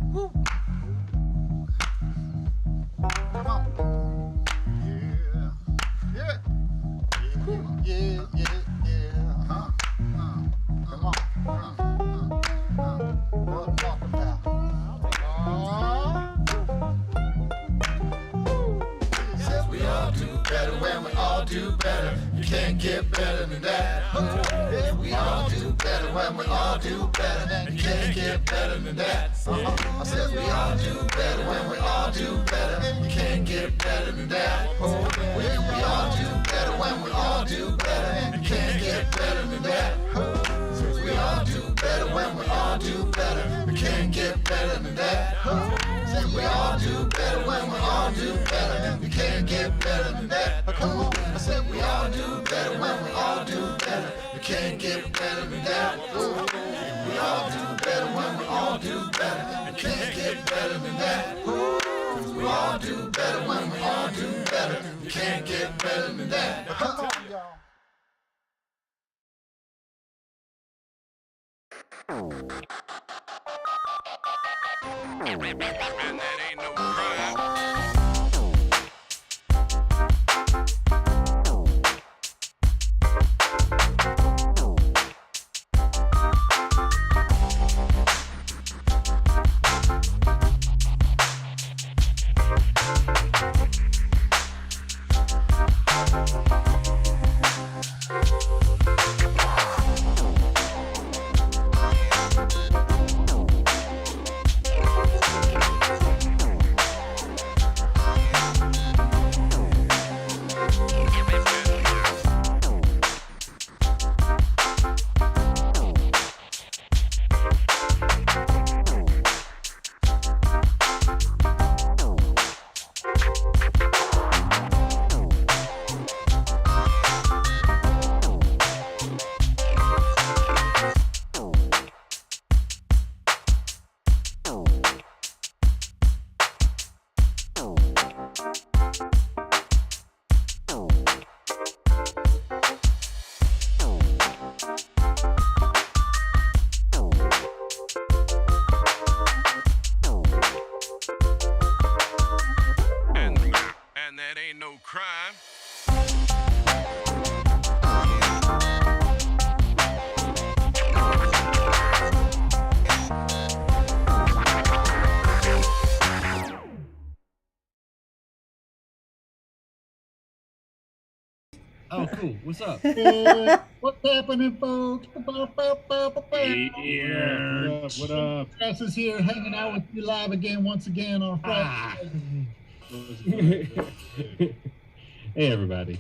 Woo. Come on. Yeah. Yeah. Yeah. Yeah. Come on. What I'm talking about. Says we all do better when we all do better. You can't get better than that. Yeah, we all do better when we all do better. You can't get better than that. I said we all do better when we all do better. You can't get better than that. Yeah, we all do better when we all do better. You can't get better than that. Says we all do better when we all do better. You can't get better than that. Said we all do better when we all do better. You can't get better than that. Come on. I said we all do better when we all do better. You can't get better than that. We all do better when we all do better. You can't get better than that. We all do better when we all do better. You can't get better than that. Come on, y'all. And that ain't no crime. And that ain't no crime. Oh, cool. What's up? What's happening, folks? Yeah. What up? Grass is here, hanging out with you live again, once again on Friday. Hey, everybody.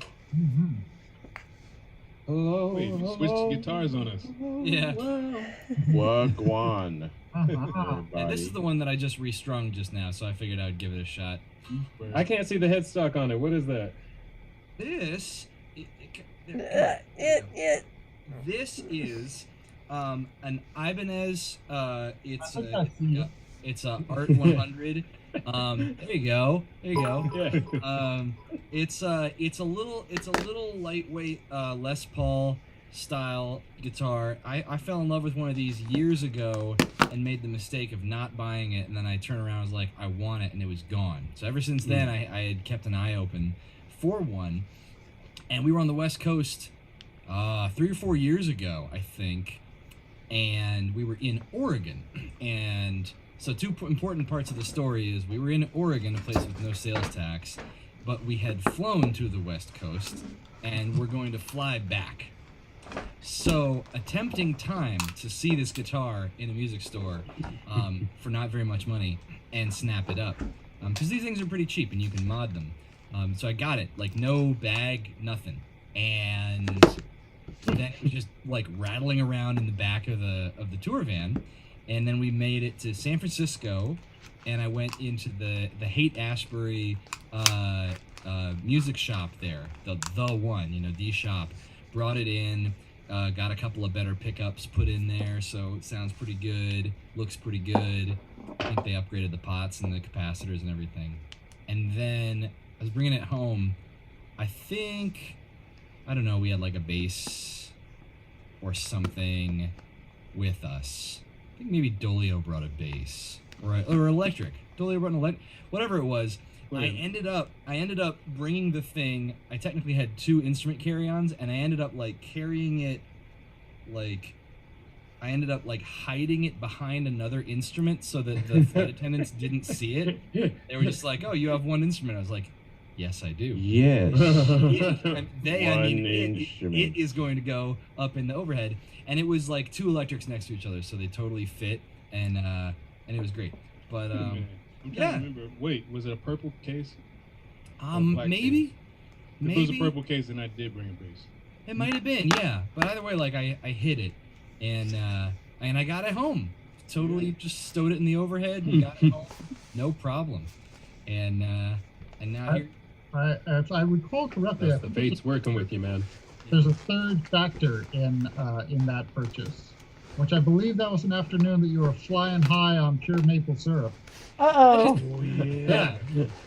Hello. Wait, you switched guitars on us. Yeah. Wagwan. Yeah, this is the one that I just restrung just now, so I figured I would give it a shot. I can't see the headstock on it. What is that? This, this is an Ibanez. It's a Art 100. There you go. There you go. Yeah. It's a little lightweight Les Paul style guitar. I fell in love with one of these years ago and made the mistake of not buying it, and then I turned around and was like, I want it, and it was gone. So ever since then, I had kept an eye open for one, and we were on the West Coast 3 or 4 years ago, I think, and we were in Oregon. And so two important parts of the story is we were in Oregon, a place with no sales tax, but we had flown to the West Coast, and we're going to fly back. So a tempting time to see this guitar in a music store for not very much money and snap it up, because these things are pretty cheap and you can mod them. So I got it, like no bag, nothing, and then it was just like rattling around in the back of the tour van, and then we made it to San Francisco, and I went into the Haight-Ashbury music shop there, the one, you know, the shop. Brought it in, got a couple of better pickups put in there, so it sounds pretty good, looks pretty good. I think they upgraded the pots and the capacitors and everything. And then I was bringing it home. I think, I don't know, we had like a bass or something with us. I think maybe Dolio brought a bass. right, or electric. Totally brought an electric, whatever it was. I Wait. ended up bringing the thing. I technically had 2 instrument carry-ons, and I ended up like carrying it, like I ended up like hiding it behind another instrument so that the flight attendants didn't see it. They were just like, "Oh, you have 1 instrument." I was like, "Yes, I do." Yes. And I One mean, instrument. it is going to go up in the overhead, and it was like 2 electrics next to each other, so they totally fit, and it was great. But Wait a minute. I'm trying to remember. Wait, was it a purple case? Black maybe, If it was a purple case, then I did bring a bass. it might have been, yeah. But either way, like I hid it, and I got it home. Totally just stowed it in the overhead and got it home, no problem. And now here. If I recall correctly, That's the fates working with you, man. there's a third factor in that purchase, which I believe that was an afternoon that you were flying high on pure maple syrup. Uh-oh. Oh, Yeah.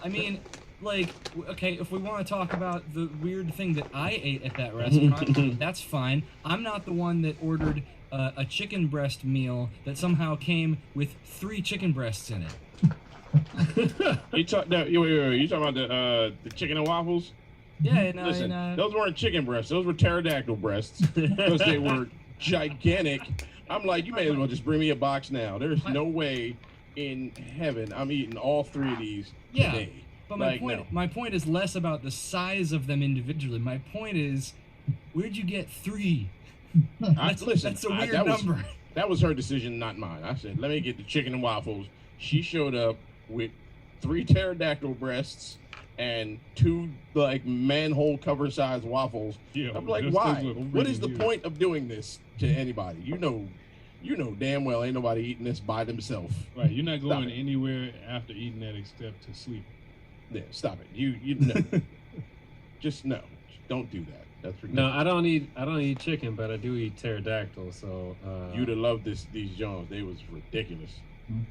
I mean, like, okay, if we want to talk about the weird thing that I ate at that restaurant, that's fine. I'm not the one that ordered a chicken breast meal that somehow came with 3 chicken breasts in it. You talking about the chicken and waffles? Yeah, and Listen, those weren't chicken breasts. Those were pterodactyl breasts because they were gigantic. I'm like, you may as well just bring me a box now. There's no way in heaven I'm eating all 3 of these today. But Like, no. my point is less about the size of them individually. My point is, where'd you get 3? That's a weird number. That was her decision, not mine. I said, let me get the chicken and waffles. She showed up with 3 pterodactyl breasts and 2 like manhole cover size waffles. Yeah, I'm like, those why? look What is the really point of doing this to anybody? You know damn well ain't nobody eating this by themselves. Right, you're not going it. anywhere after eating that except to sleep. Yeah, stop it. You know. Just no. Don't do that. That's ridiculous. No, I don't eat chicken, but I do eat pterodactyl. So You'd have loved these Jones. They was ridiculous.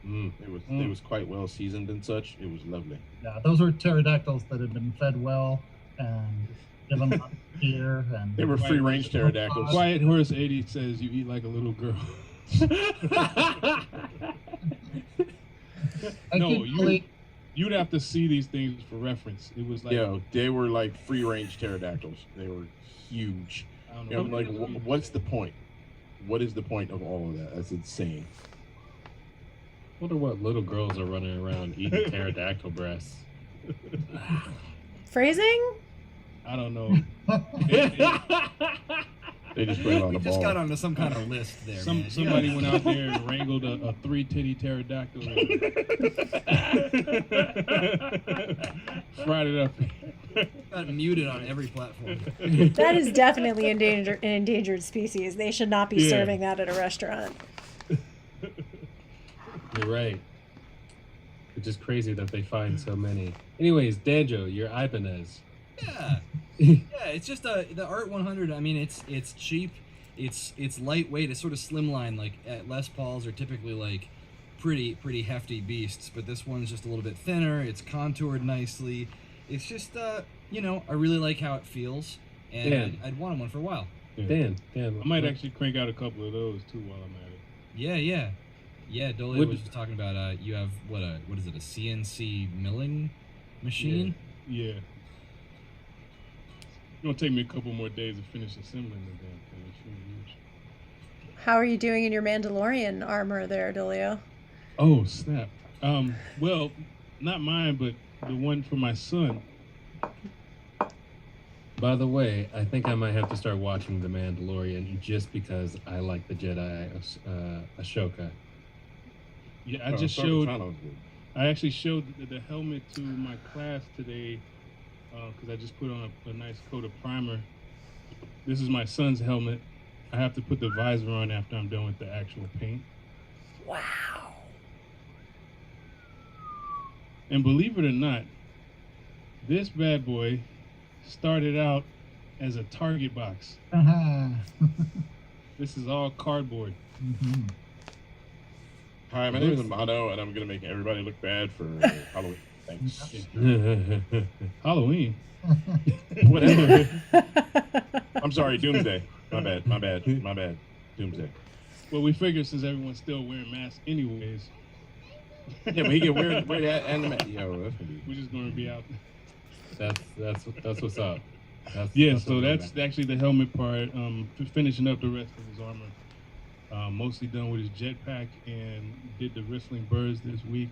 They was quite well seasoned and such. It was lovely. Yeah, those were pterodactyls that had been fed well and given lots of beer, and They were free range pterodactyls. Quiet Horse 80 says you eat like a little girl. No, you'd have to see these things for reference. It was like, Yo, they were like free range pterodactyls. They were huge. I don't You know. know, I'm like, what's the point? What is the point of all of that? That's insane. wonder what little girls are running around eating pterodactyl breasts. Phrasing? I don't know. They just put it on We the just ball. got onto some kind of list there, man. Somebody went out there and wrangled a 3-titty pterodactyl. Fried it up. Got muted on every platform. That is definitely an endangered species. They should not be Yeah. serving that at a restaurant. You're right. It's just crazy that they find so many. Anyways, Danjo, your Ibanez. Yeah, yeah. It's just the Art 100. I mean, it's cheap. It's lightweight. It's sort of slimline. Like Les Pauls are typically like pretty hefty beasts, but this one's just a little bit thinner. It's contoured nicely. It's just I really like how it feels, and Yeah. I'd wanted one for a while. Dan. I might actually crank out a couple of those too while I'm at it. Yeah. Dolio was just talking about you have what is it, a CNC milling machine? Yeah. It's gonna take me a couple more days to finish assembling the damn thing. It's really huge. How are you doing in your Mandalorian armor there, Dolio? Oh snap! Well, not mine, but the one for my son. By the way, I think I might have to start watching The Mandalorian just because I like the Jedi Ahsoka. Yeah, I actually showed the helmet to my class today because I just put on a nice coat of primer. This is my son's helmet. I have to put the visor on after I'm done with the actual paint. Wow. And believe it or not, this bad boy started out as a Target box. This is all cardboard. Mhm. Hi, my name is Amato, and I'm gonna make everybody look bad for Halloween. Thanks. Halloween. Whatever. I'm sorry, Doomsday. My bad. Doomsday. Well, we figured since everyone's still wearing masks anyways, Yeah, but he can wear that anime. Yo, that's gonna be. We're just gonna be out. That's what's up. Yeah, that's so what's that's up. actually the helmet part. Finishing up the rest of his armor. Mostly done with his jetpack and did the wrestling birds this week.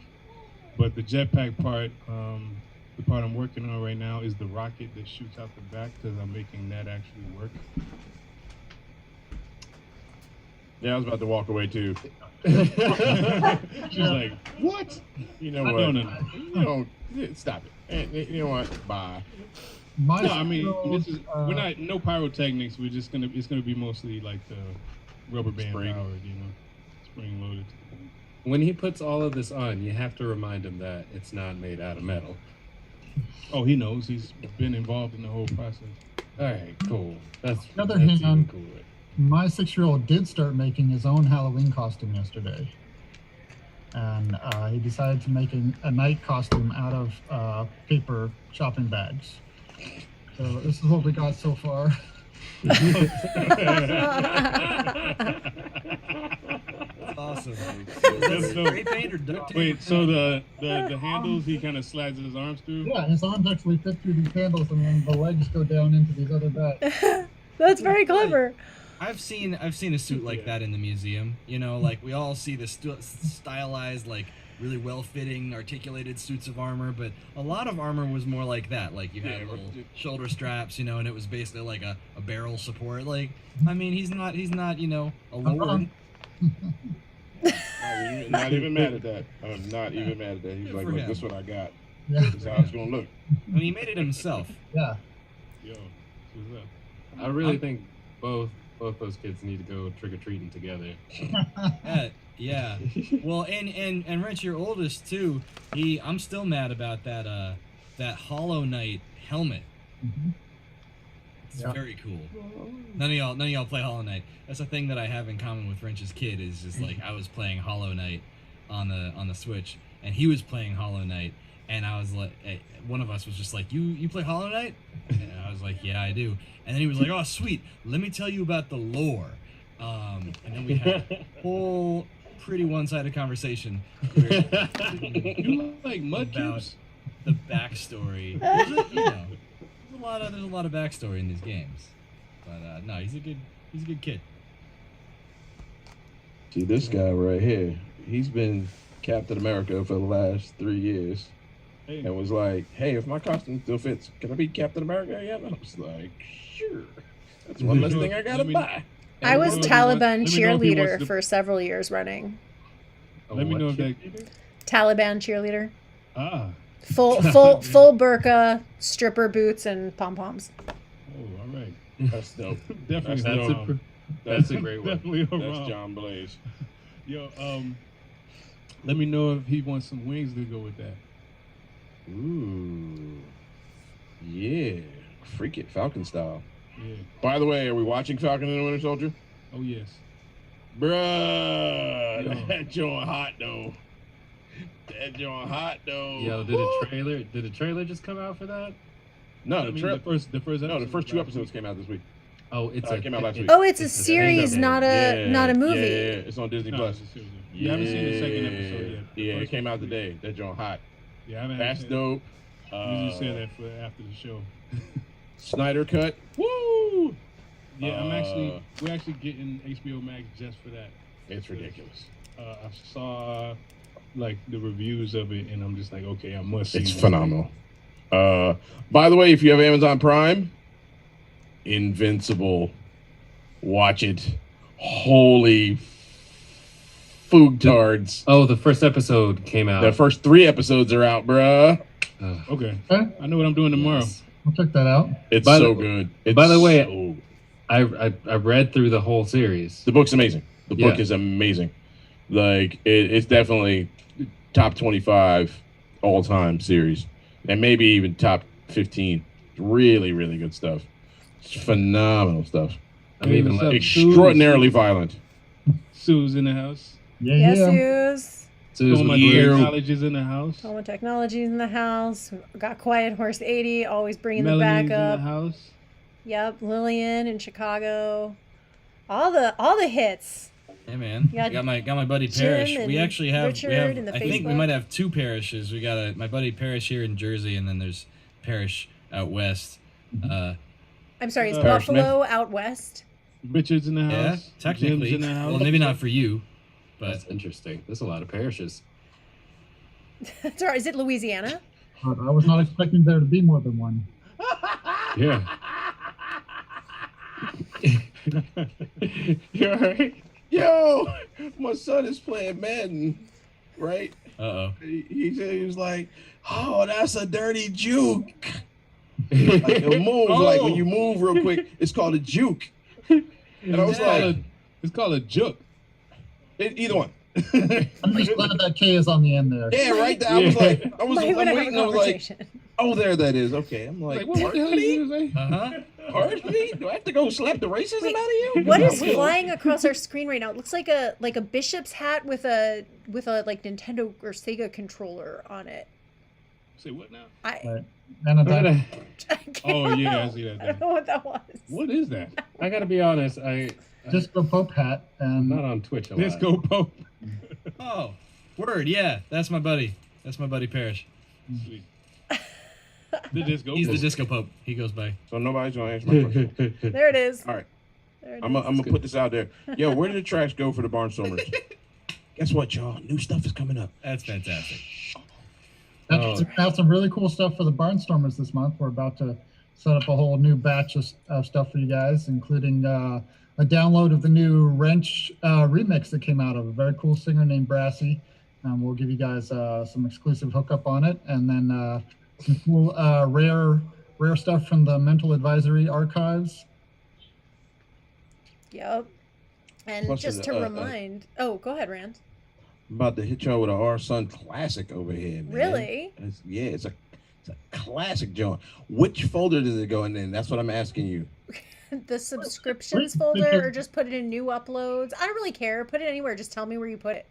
But the jetpack part, the part I'm working on right now is the rocket that shoots out the back because I'm making that actually work. Yeah, I was about to walk away too. She's like, what? You know I what? don't You know, stop it. And you know what? Bye. My No, I mean, skills, this is we're not no pyrotechnics. We're just it's gonna be mostly like the rubber band Spring. powered, spring loaded. When he puts all of this on, you have to remind him that it's not made out of metal. Oh, he knows. He's been involved in the whole process. All right, cool. That's The other that's hand, even cooler. my 6-year-old did start making his own Halloween costume yesterday. And he decided to make a night costume out of paper shopping bags. So this is what we got so far. That's awesome. That's so- Spray paint or duct tape? Wait, so the handles he kind of slides his arms through? Yeah, his arms actually fit through these handles, and then the legs go down into these other bags. That's very clever. I've seen a suit like that in the museum. You know, like we all see the stylized, like really well-fitting, articulated suits of armor, but a lot of armor was more like that. Like you had little shoulder straps, and it was basically like a barrel support. Like, I mean, he's not, a lord. Not even mad at that. I'm not even mad at that. He's like, for look, him. this is what I got. Yeah. This is how it's gonna look. I mean, he made it himself. Yeah. Yo, what's up? I really think both those kids need to go trick or treating together. Yeah. Well, and Rich, your oldest too. I'm still mad about that Hollow Knight helmet. Mhm. It's Yeah. very cool. None of y'all play Hollow Knight. That's a thing that I have in common with Wrench's kid. Is just like I was playing Hollow Knight on the Switch, and he was playing Hollow Knight, and I was like, one of us was just like, you play Hollow Knight? And I was like, yeah, I do. And then he was like, oh, sweet. Let me tell you about the lore. And then we had a whole pretty one-sided conversation. You like mud About cubes? the backstory. There's a lot of backstory in these games. But no, he's a good kid. See this guy right here. He's been Captain America for the last 3 years. Hey, And was like, hey, if my costume still fits, can I be Captain America again? And I was like, sure. That's one less thing I gotta buy. I was Let me know if he Taliban wants- let me know if he wants cheerleader to- for several years running. Let me know if that. Taliban cheerleader. Ah. Full burqa, stripper boots, and pom poms. Oh, all right. That's dope. Definitely. That's dope. That's a great one. Definitely a That's romp. John Blaze. Yo, let me know if he wants some wings to go with that. Ooh. Yeah. Freak it, Falcon style. Yeah. By the way, are we watching Falcon and the Winter Soldier? Oh yes. Bruh, Yo. that joint hot though. That joint hot though. Yo, did a trailer just come out for that? No, I the, mean, tra- the first episode. no, the first 2 episodes came out this week. Oh, it's It came out last week. Oh, it's a a series, thing. not a movie. Yeah, it's on Disney No, Plus. it's a series. You haven't seen the second episode yet. The Yeah, it first came one. out today. That joint hot. Yeah, I haven't. That's seen dope. it. We usually say that for after the show. Snyder cut. Woo! Yeah, we're actually getting HBO Max just for that. It's ridiculous. I saw like the reviews of it, and I'm just like, okay, I must see. It's this. phenomenal. By the way, if you have Amazon Prime, Invincible, watch it. Holy foogtards. Oh, the first episode came out. The first 3 episodes are out, bruh. Okay, Okay, I know what I'm doing tomorrow. Yes. I'll check that out. It's By the- so good. It's by the way, so- I read through the whole series. the book's amazing. The book Yeah. is amazing. Like it's definitely top 25 all-time series, and maybe even top 15. Really, really good stuff. It's phenomenal stuff. I'm even What's like, up? Extraordinarily violent. Sue's in the house. Yeah, Yes, yeah. Suze. Susan, All my Yeah. technology's in the house. Home Technologies in the house. We've got Quiet Horse 80, always bringing the Melanie's in the backup. house. Yep, Lillian in Chicago. All the hits. Hey man, You got got my buddy Jim Parrish. We and actually have Richard in the I think we Facebook. might have 2 parishes. We got my buddy Parrish here in Jersey, and then there's Parrish out west. I'm sorry, is Parrish Buffalo out west? Richard's in the Yeah, house. technically. Jim's in the house. Well, maybe not for you, but That's interesting. There's a lot of parishes. That's all right. Is it Louisiana? But I was not expecting there to be more than one. Yeah. You all right? Yo, my son is playing Madden, right? uh-oh. He was like, "Oh, that's a dirty juke." Like a move, like when you move real quick, it's called a juke. And I was like, It's called a juke. either one. I'm just glad that K is on the end there. Yeah, right there. I was like, I'm Might want to have a waiting. I was like, conversation. oh, there that is. Okay, I'm like, Like, what the hell did you say? Uh-huh. Hardly? Do I have to go slap the racism Wait, out of you? What I is will. flying across our screen right now? It looks like a bishop's hat with a like Nintendo or Sega controller on it. Say what now? Right. And Look at that, I can't Oh, yeah, I know. see that I don't know what that was. What is that? I gotta be honest. I'm Disco Pope hat and not on Twitch a lot. Disco Pope. Oh, word, yeah. That's my buddy. That's my buddy Parrish. Sweet. The Disco He's Pope. the disco pope. He goes by. So nobody's gonna answer my question. There it is. All right, There it I'm is. gonna put this out there. Yo, where did the tracks go for the Barnstormers? Guess what, y'all? New stuff is coming up. That's fantastic. that's got some really cool stuff for the Barnstormers this month. We're about to set up a whole new batch of stuff for you guys, including a download of the new Wrench remix that came out of a very cool singer named Brassy. We'll give you guys some exclusive hookup on it, and then some cool rare stuff from the Mental Advisory archives. Yep. And Plus just to remind, oh, go ahead, Rand. I'm about to hit y'all with a R Sun classic over here, man. Really? It's a classic joint. Which folder does it go in? That's what I'm asking you. The subscriptions folder, or just put it in new uploads? I don't really care. Put it anywhere. Just tell me where you put it.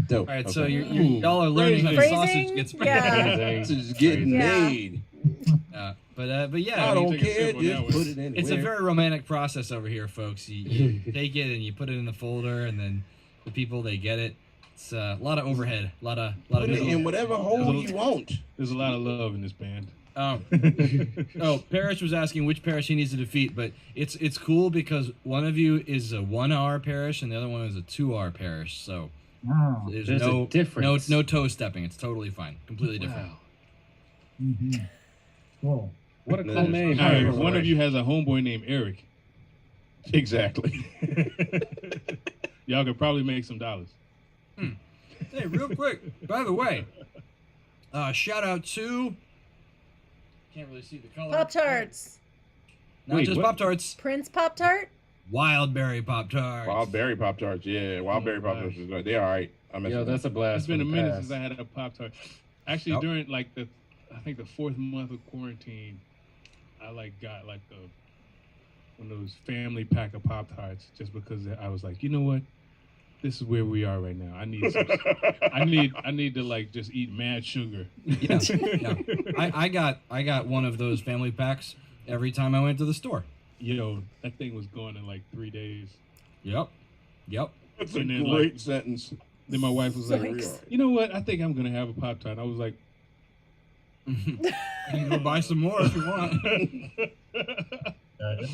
Dope. All right, Okay. so y'all are learning how the sausage Phrasing? gets Yeah. This is getting Yeah. made. But yeah, I don't take a care. sip on that Just one. put it in. it's a very romantic process over here, folks. You take it and you put it in the folder, and then the people, they get it. It's a lot of overhead, a lot of Put it in middle. whatever hole you want. There's a lot of love in this band. Oh, Parrish was asking which parish he needs to defeat, but it's cool because one of you is a 1R parish and the other one is a 2R parish. So Wow. there's There's a no difference. no toe stepping. It's totally fine, completely different. Wow. Mm-hmm. Cool. What a No, cool there's name. no- All right, Right. one of you has a homeboy named Eric. Exactly. Y'all could probably make some dollars. Hey, real quick, by the way, shout out to. Can't really see the color. Pop Tarts. Not Wait, just what? Pop Tarts. Prince Pop Tart. Wildberry Pop Tarts. Wild berry Pop Tarts. Yeah, wild berry Pop Tarts. They're all right. Yo, that's a blast. It's been a from the minute past. since I had a Pop Tart. Actually, Yep. during like I think the 4th month of quarantine, I got like one of those family pack of Pop Tarts just because I was like, you know what, this is where we are right now. I need some, I need to like just eat mad sugar. Yeah, yeah. I got one of those family packs every time I went to the store. Yo, that thing was gone in like 3 days. Yep. That's a And then, great like- sentence. Then my wife was like, Yikes. you know what, I think I'm gonna have a Pop Tart. I was like, You can go buy some more if you want.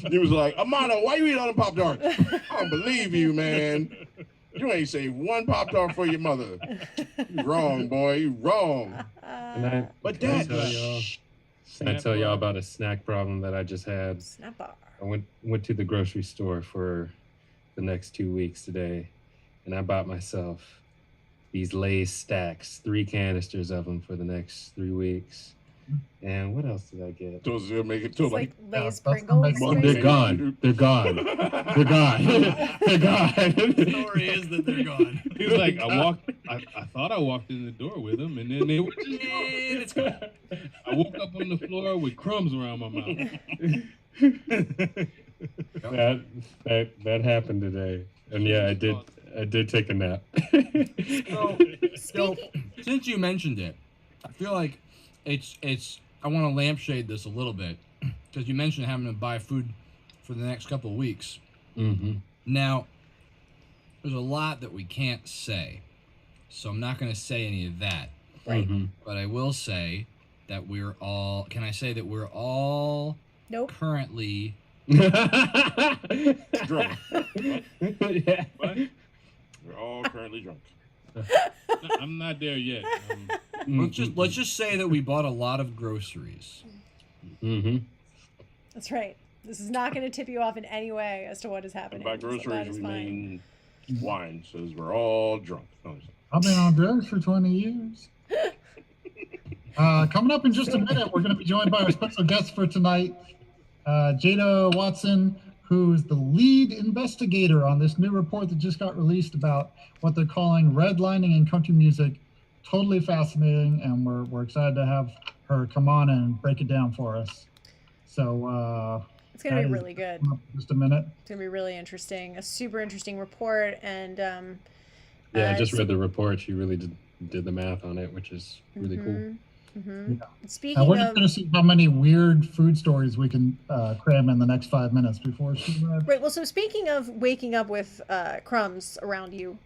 He was like, Amano, why you eating all the Pop Tarts? I don't believe you, man. You ain't saved one Pop Tart for your mother. You wrong, boy. You wrong. And But Can I that. tell y'all? Can I tell y'all about a snack problem that I just had? Snap bar. I went to the grocery store for the next 2 weeks today, and I bought myself these Lay's stacks, 3 canisters of them for the next 3 weeks. And what else did I get? Those will make it to It's like Lay's that's Pringles. amazing. Monday. They're gone. They're gone. They're gone. They're gone. The story is that they're gone. He was like, I thought I walked in the door with them, and then they were just gone. It's gone. I woke up on the floor with crumbs around my mouth. That happened today. And yeah, I did take a nap. So, since you mentioned it, I feel like it's I want to lampshade this a little bit because you mentioned having to buy food for the next couple of weeks. Mm-hmm. Now, there's a lot that we can't say, so I'm not going to say any of that. Right. But I will say that we're all. Can I say that we're all Nope. currently Drunk. Yeah. What? We're all currently drunk. I'm not there yet. let's just say that we bought a lot of groceries. That's right. This is not going to tip you off in any way as to what is happening. By so that groceries, is we fine. mean wine, says we're all drunk. No, I've been on drugs for 20 years. Coming up in just a minute, we're going to be joined by our special guest for tonight, Jada Watson, who's the lead investigator on this new report that just got released about what they're calling redlining in country music. Totally fascinating, and we're excited to have her come on and break it down for us. So It's going to be really good. coming up in just a minute. It's going to be really interesting. A super interesting report. And Yeah, I just read the report. She really did the math on it, which is really cool. Yeah. And Speaking we're just of, going to see how many weird food stories we can cram in the next 5 minutes before she arrives. right. Well, so speaking of waking up with crumbs around you,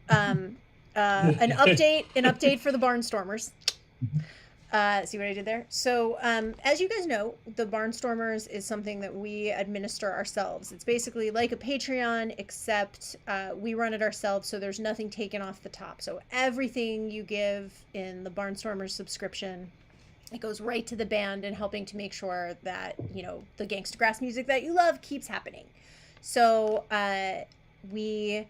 an update for the Barnstormers. See what I did there? So, as you guys know, the Barnstormers is something that we administer ourselves. It's basically like a Patreon, except we run it ourselves, so there's nothing taken off the top. So everything you give in the Barnstormers subscription, it goes right to the band and helping to make sure that, you know, the Gangstagrass music that you love keeps happening. So we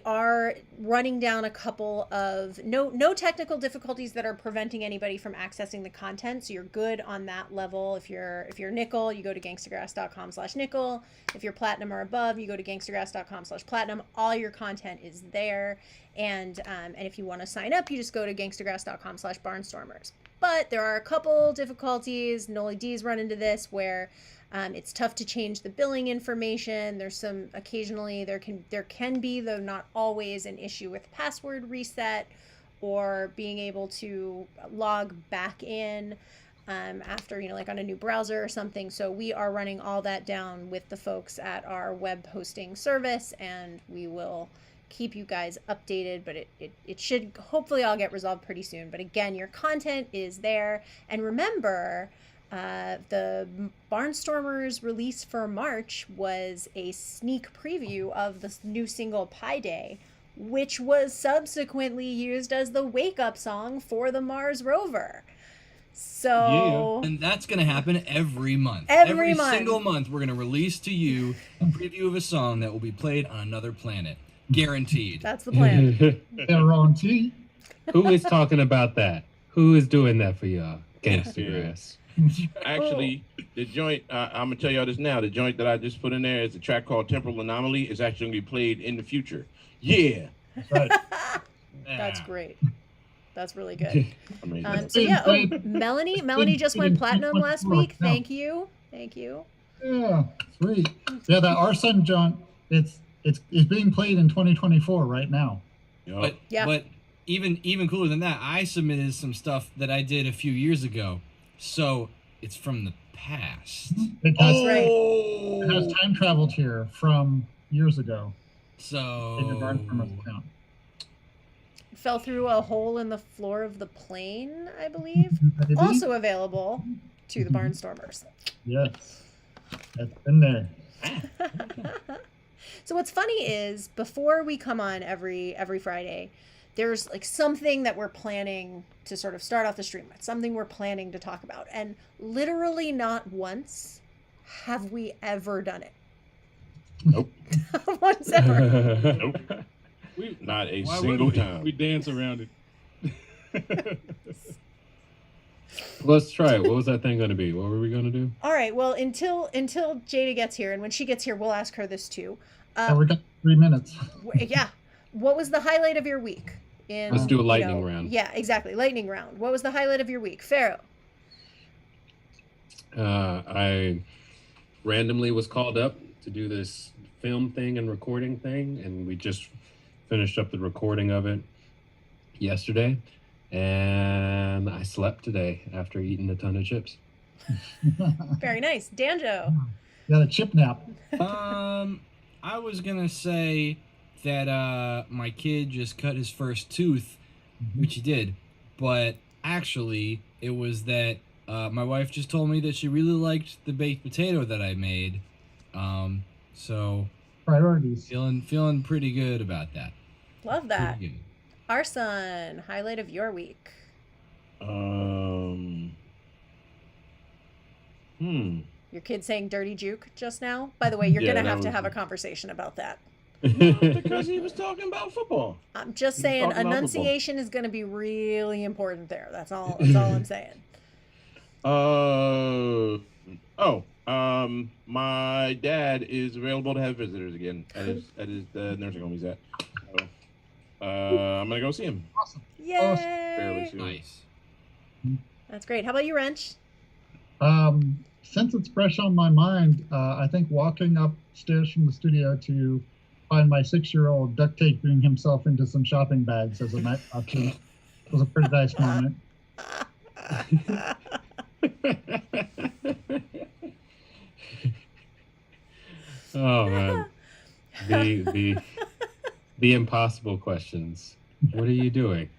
are running down a couple of no technical difficulties that are preventing anybody from accessing the content. So you're good on that level. If you're nickel, you go to gangstagrass.com/nickel. If you're platinum or above, you go to gangstagrass.com/platinum. All your content is there. And if you want to sign up, you just go to gangstagrass.com/barnstormers. But there are a couple difficulties. Noli D's run into this where it's tough to change the billing information. There's some occasionally there can be, though not always, an issue with password reset or being able to log back in after, you know, like on a new browser or something. So we are running all that down with the folks at our web hosting service, and we will keep you guys updated, but it should hopefully all get resolved pretty soon. But again, your content is there. And remember, the Barnstormers release for March was a sneak preview of the new single Pi Day, which was subsequently used as the wake-up song for the Mars rover. So And that's going to happen every month. Every month. Single month, we're going to release to you a preview of a song that will be played on another planet. Guaranteed. that's the plan. Guarantee. Who is talking about that? Who is doing that for y'all? Gangstagrass. Actually, the joint, I'm going to tell y'all this now. The joint that I just put in there is a track called Temporal Anomaly. It's actually going to be played in the future. Yeah. Right. That's great. That's really good. Amazing. So yeah, Melanie just went platinum last week. Thank you. Yeah, sweet. Yeah, that Arson John, it's being played in 2024 right now. But Yeah. but even cooler than that, I submitted some stuff that I did a few years ago, so it's from the past. It has, Right. it has time traveled here from years ago in your So Barnstormers account. Fell through a hole in the floor of the plane, I believe. Maybe? Also available to the Barnstormers. Yes, that's in there. So what's funny is before we come on every Friday, there's like something that we're planning to sort of start off the stream with, something we're planning to talk about. And literally not once have we ever done it. Nope. Not once ever. Nope. Not a Why single wouldn't we? time. We dance around it. Let's try it. What was that thing going to be? What were we going to do? All right. Well, until Jada gets here, and when she gets here, we'll ask her this too. Yeah, we got 3 minutes. Yeah. What was the highlight of your week? Let's do a lightning round. Yeah, exactly. Lightning round. What was the highlight of your week? Pharaoh. I randomly was called up to do this film thing and recording thing, and we just finished up the recording of it yesterday, and I slept today after eating a ton of chips. Very nice. Danjo. Got a chip nap. I was gonna say that my kid just cut his first tooth, which he did, but actually it was that my wife just told me that she really liked the baked potato that I made. So Priorities. feeling pretty good about that. Love that. Pretty good. Our son, highlight of your week. Your kid saying dirty juke just now? By the way, you're Yeah, going to that have to was have a it. conversation about that. Because he was talking about football. I'm just He was saying talking about enunciation is going to be really important there. That's all I'm saying. My dad is available to have visitors again at his nursing home he's at. So, I'm gonna go see him. Awesome. Yay! Soon. Nice. That's great. How about you, Wrench? Since it's fresh on my mind, I think walking upstairs from the studio to find my 6-year-old duct taping himself into some shopping bags as a night costume was a pretty nice moment. Oh man, the impossible questions. What are you doing?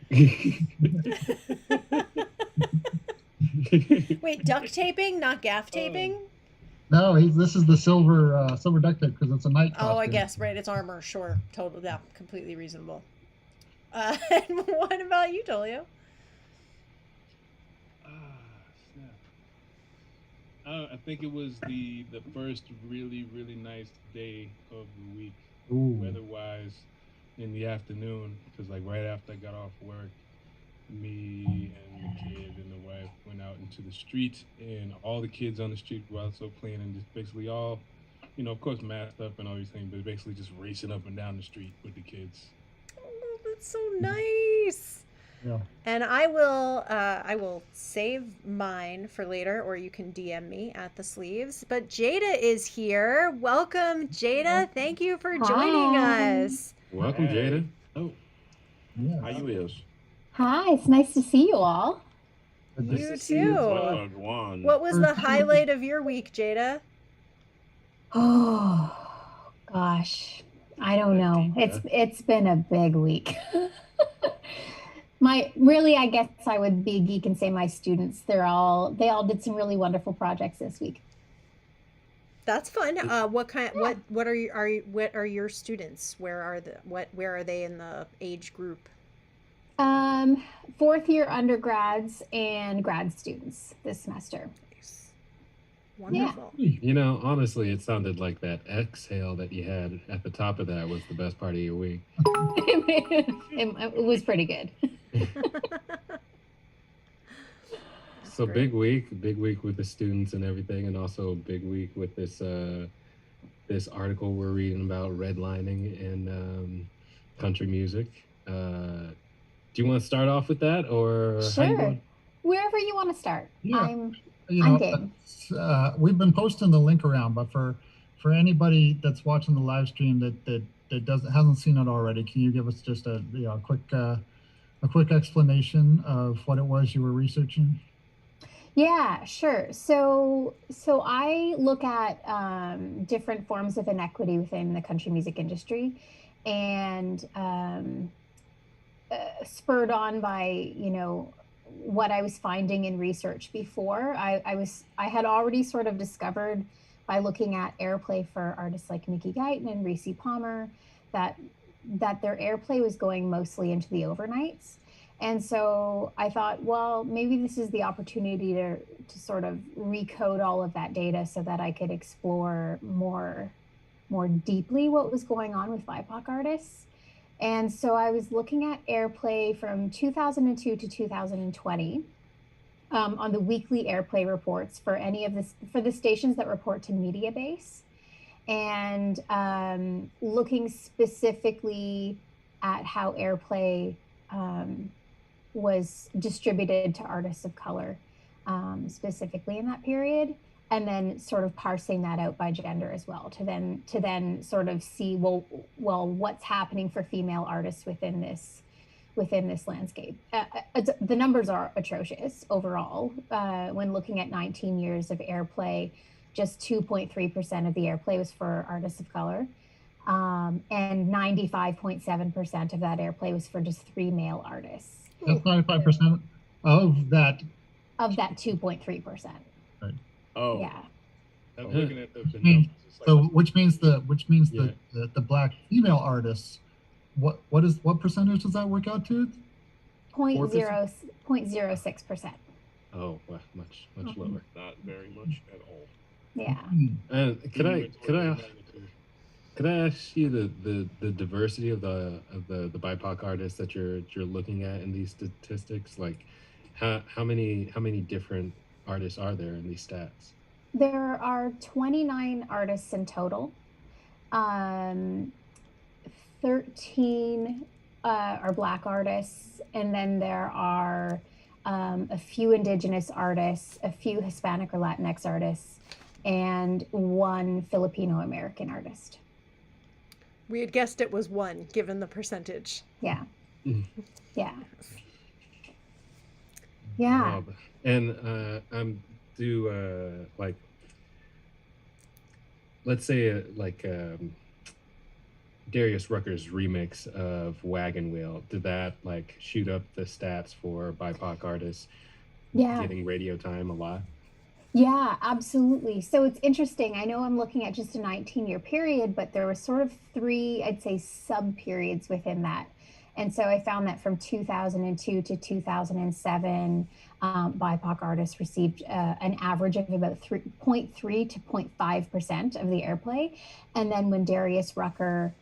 Wait, duct taping, not gaff taping? No, this is the silver duct tape because it's a night costume. Oh, I guess, right. It's armor. Sure. Totally. Yeah, completely reasonable. And what about you, Tolio? I think it was the first really nice day of the week, Ooh. weather-wise, in the afternoon, because like right after I got off work, me and the kid and the wife went out into the street, and all the kids on the street were also playing, and just basically all, of course masked up and all these things, but basically just racing up and down the street with the kids. Oh, that's so nice. Yeah. And I will save mine for later, or you can DM me at the sleeves. But Jada is here. Welcome, Jada. Thank you for joining us. Welcome, Jada. Oh, Yeah. how you is? Hi, it's nice to see you all. You too. Juan. What was the highlight of your week, Jada? Oh gosh, I don't know. It's been a big week. I guess I would be a geek and say my students, they all did some really wonderful projects this week. That's fun. What are your students? Where are they in the age group? 4th year undergrads and grad students this semester. Nice. Wonderful. Honestly, it sounded like that exhale that you had at the top of that was the best part of your week. It was pretty good. So big week with the students and everything, and also a big week with this article we're reading about redlining and country music. Do you want to start off with that, or Sure, wherever you want to start? Yeah. I'm game. We've been posting the link around, but for anybody that's watching the live stream that hasn't seen it already, can you give us just a quick explanation of what it was you were researching? Yeah, sure. So I look at different forms of inequity within the country music industry, and spurred on by what I was finding in research before. I had already sort of discovered by looking at airplay for artists like Mickey Guyton and Reese Palmer that their airplay was going mostly into the overnights. And so I thought, well, maybe this is the opportunity to sort of recode all of that data so that I could explore more deeply what was going on with BIPOC artists. And so I was looking at airplay from 2002 to 2020 on the weekly airplay reports for for the stations that report to Mediabase, and looking specifically at how airplay was distributed to artists of color, specifically in that period, and then sort of parsing that out by gender as well to then sort of see well what's happening for female artists within this landscape. The numbers are atrocious overall. When looking at 19 years of airplay, just 2.3% of the airplay was for artists of color. And 95.7% of that airplay was for just 3 male artists. That's 95% of that. Of that 2.3%. Right. Oh. Yeah. I'm looking at the mean, numbers. It's like So which means Yeah. the black female artists, what percentage does that work out to? 0.06%. Oh, well, much lower. Not very much at all. Yeah. And could I magnitude. ask you the diversity of the BIPOC artists that you're looking at in these statistics? Like, how many different artists are there in these stats? There are 29 artists in total. 13 are Black artists, and then there are a few Indigenous artists, a few Hispanic or Latinx artists, and 1 Filipino American artist. We had guessed it was 1, given the percentage. Yeah. Yeah. And like, let's say Darius Rucker's remix of Wagon Wheel, did that like shoot up the stats for BIPOC artists getting radio time a lot? Yeah, absolutely. So it's interesting. I know I'm looking at just a 19-year period, but there were sort of 3, I'd say, sub-periods within that. And so I found that from 2002 to 2007, BIPOC artists received an average of about 0.3 to 0.5% of the airplay. And then when Darius Rucker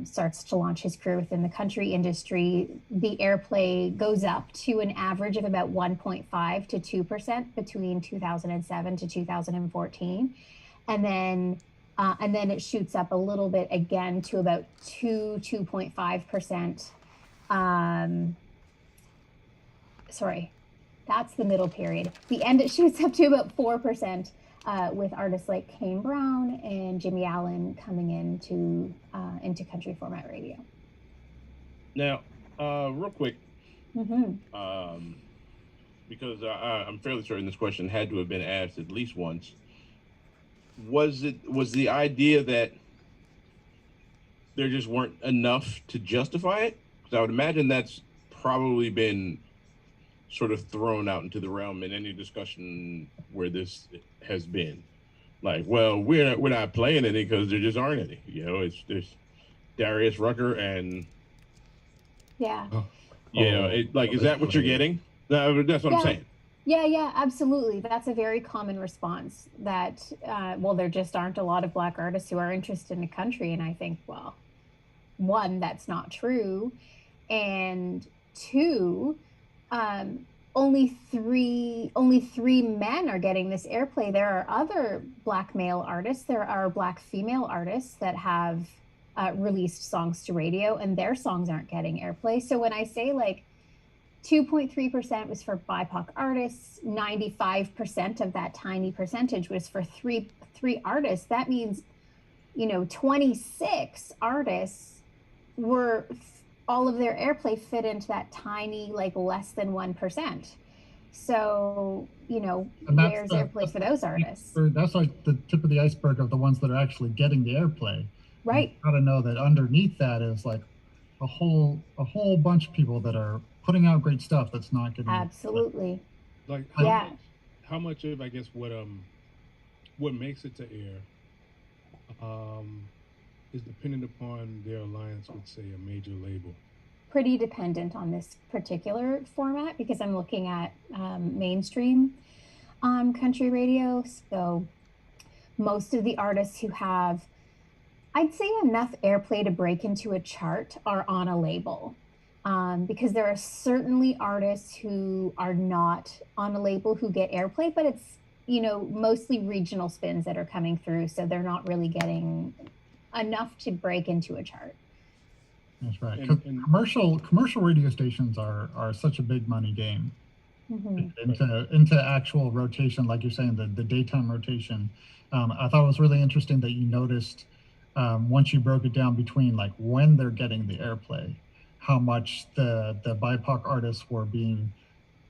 starts to launch his career within the country industry, the airplay goes up to an average of about 1.5 to 2% between 2007 to 2014. And then it shoots up a little bit again to about 2.5%. Sorry, that's the middle period. The end, it shoots up to about 4%, with artists like Kane Brown and Jimmy Allen coming into country format radio. Now, real quick, Mm-hmm. because I'm fairly certain this question had to have been asked at least once. Was the idea that there just weren't enough to justify it? Because I would imagine that's probably been sort of thrown out into the realm in any discussion where this has been. Like, well, we're not playing any because there just aren't any. You know, there's Darius Rucker and Yeah. is that what you're getting? That's what I'm saying. Yeah, absolutely. That's a very common response that, there just aren't a lot of Black artists who are interested in the country. And I think, well, 1, that's not true. And 2, only three men are getting this airplay. There are other Black male artists. There are Black female artists that have released songs to radio, and their songs aren't getting airplay. So when I say like 2.3% was for BIPOC artists, 95% of that tiny percentage was for three artists, that means 26 artists were all of their airplay fit into that tiny, like less than 1%. So, where's airplay for those artists? That's like the tip of the iceberg of the ones that are actually getting the airplay. Right. You gotta know that underneath that is like a whole bunch of people that are putting out great stuff that's not getting. Absolutely. Like how much of, I guess, what makes it to air is dependent upon their alliance with, say, a major label? Pretty dependent on this particular format, because I'm looking at mainstream country radio. So most of the artists who have, I'd say, enough airplay to break into a chart are on a label. Because there are certainly artists who are not on a label who get airplay, but it's, mostly regional spins that are coming through. So they're not really getting enough to break into a chart. That's right. And commercial radio stations are such a big money game. Mm-hmm. Into actual rotation, like you're saying, the daytime rotation. I thought it was really interesting that you noticed once you broke it down between like when they're getting the airplay, how much the BIPOC artists were being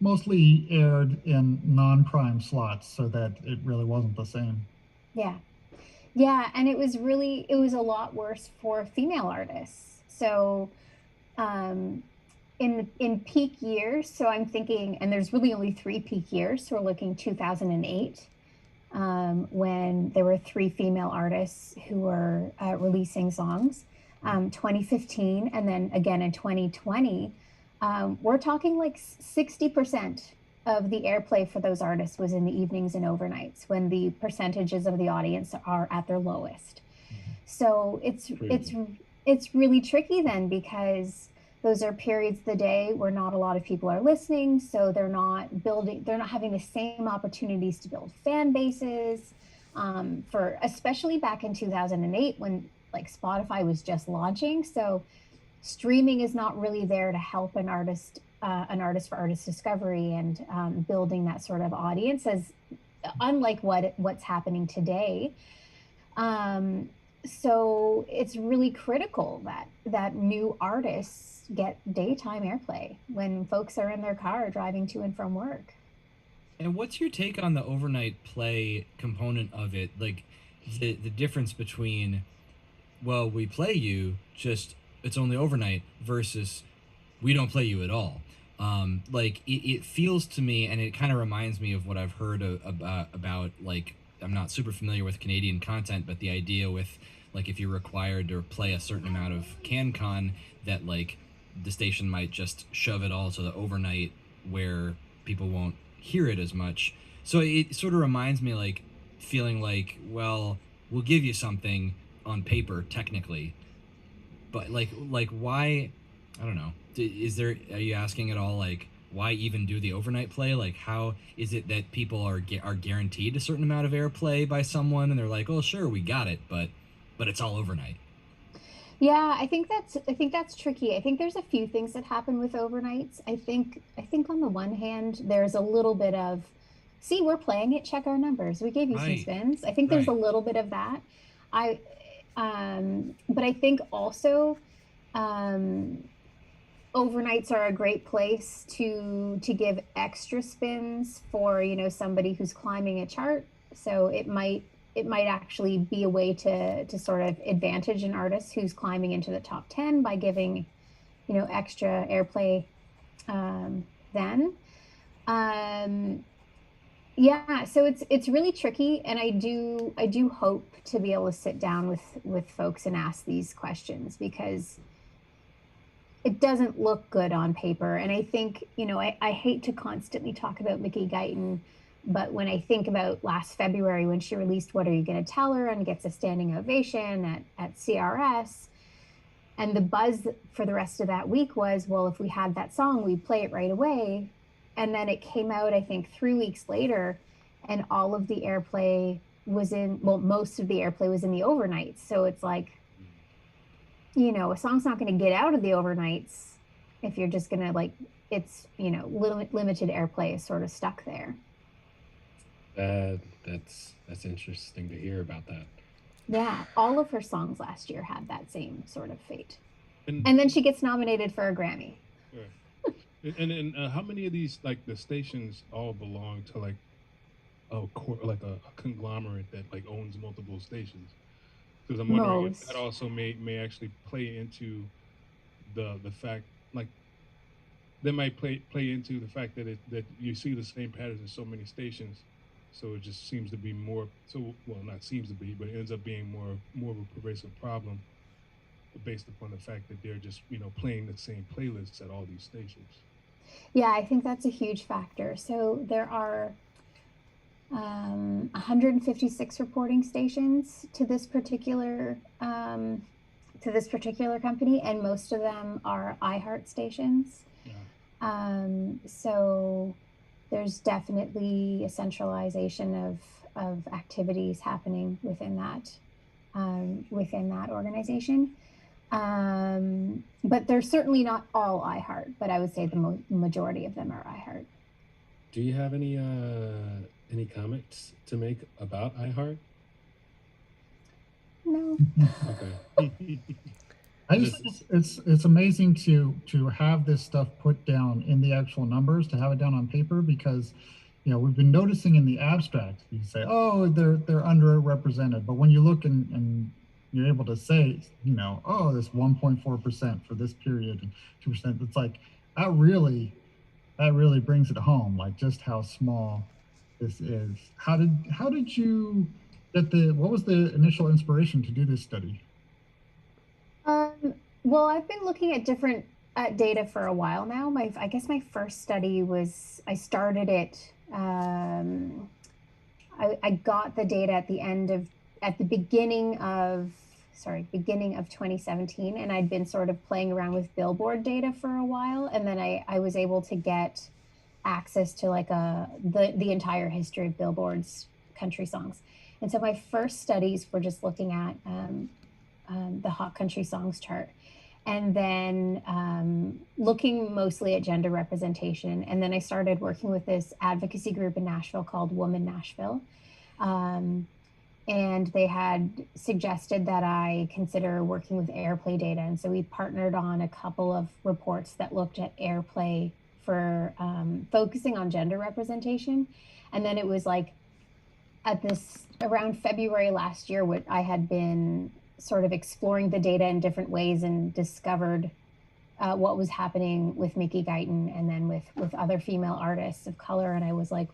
mostly aired in non-prime slots, so that it really wasn't the same. Yeah. Yeah, and it was a lot worse for female artists. So in peak years, so I'm thinking, and there's really only 3 peak years, so we're looking 2008, when there were 3 female artists who were releasing songs, 2015, and then again in 2020. We're talking like 60% of the airplay for those artists was in the evenings and overnights, when the percentages of the audience are at their lowest. So it's really tricky then, because those are periods of the day where not a lot of people are listening, so they're not having the same opportunities to build fan bases, for especially back in 2008, when like Spotify was just launching. So streaming is not really there to help an artist for artist discovery and building that sort of audience, as unlike what's happening today. So it's really critical that new artists get daytime airplay when folks are in their car driving to and from work. And what's your take on the overnight play component of it? Like the difference between, well, we play you, just it's only overnight, versus we don't play you at all. Like it feels to me, and it kind of reminds me of what I've heard about, like, I'm not super familiar with Canadian content, but the idea with, like, if you're required to play a certain amount of CanCon, that like the station might just shove it all to the overnight where people won't hear it as much. So it sort of reminds me, like, feeling like, well, we'll give you something on paper technically, but like why? I don't know. Are you asking at all, like, why even do the overnight play? Like, how is it that people are guaranteed a certain amount of airplay by someone, and they're like, oh, sure, we got it, but it's all overnight? Yeah, I think that's tricky. I think there's a few things that happen with overnights. I think on the one hand, there's a little bit of, see, we're playing it, check our numbers. We gave you some Right. spins. I think there's a Right. little bit of that. But I think also, overnights are a great place to give extra spins for, somebody who's climbing a chart. So it might actually be a way to sort of advantage an artist who's climbing into the top 10 by giving, extra airplay then. Yeah, so it's really tricky, and I do hope to be able to sit down with folks and ask these questions, because it doesn't look good on paper. And I think, I hate to constantly talk about Mickey Guyton, but when I think about last February when she released What Are You Gonna Tell Her and gets a standing ovation at CRS, and the buzz for the rest of that week was, well, if we had that song, we'd play it right away. And then it came out, I think, 3 weeks later, and all of the airplay was most of the airplay was in the overnights. So it's like, a song's not going to get out of the overnights if you're just going to, like, it's, limited airplay is sort of stuck there. That's interesting to hear about that. Yeah, all of her songs last year had that same sort of fate. And then she gets nominated for a Grammy. Right. And how many of these, like, the stations all belong to, like, a conglomerate that, like, owns multiple stations? Because I'm wondering if that also may actually play into the fact, like, they might play into the fact that that you see the same patterns in so many stations, so it just seems to be more. So, well, not seems to be, but it ends up being more of a pervasive problem, based upon the fact that they're just playing the same playlists at all these stations. Yeah, I think that's a huge factor. So there are 156 reporting stations to this particular company, and most of them are iHeart stations. Yeah. So there's definitely a centralization of activities happening within that organization. But they're certainly not all iHeart, but I would say the majority of them are iHeart. Do you have any comments to make about iHeart? No. Okay. I just think it's amazing to have this stuff put down in the actual numbers, to have it down on paper, because we've been noticing in the abstract, you say, oh, they're underrepresented. But when you look and you're able to say, oh, this 1.4% for this period and 2%, it's like that really brings it home, like just how small this is. How did you get what was the initial inspiration to do this study? Well, I've been looking at different data for a while now. I guess my first study was, I started it, I got the data at the beginning of 2017, and I'd been sort of playing around with Billboard data for a while, and then I was able to get access to like the entire history of Billboard's country songs. And so my first studies were just looking at the Hot Country Songs chart, and then looking mostly at gender representation. And then I started working with this advocacy group in Nashville called Woman Nashville. And they had suggested that I consider working with airplay data. And so we partnered on a couple of reports that looked at airplay for focusing on gender representation. And then it was like around February last year, what I had been sort of exploring the data in different ways and discovered what was happening with Mickey Guyton and then with other female artists of color. And I was like,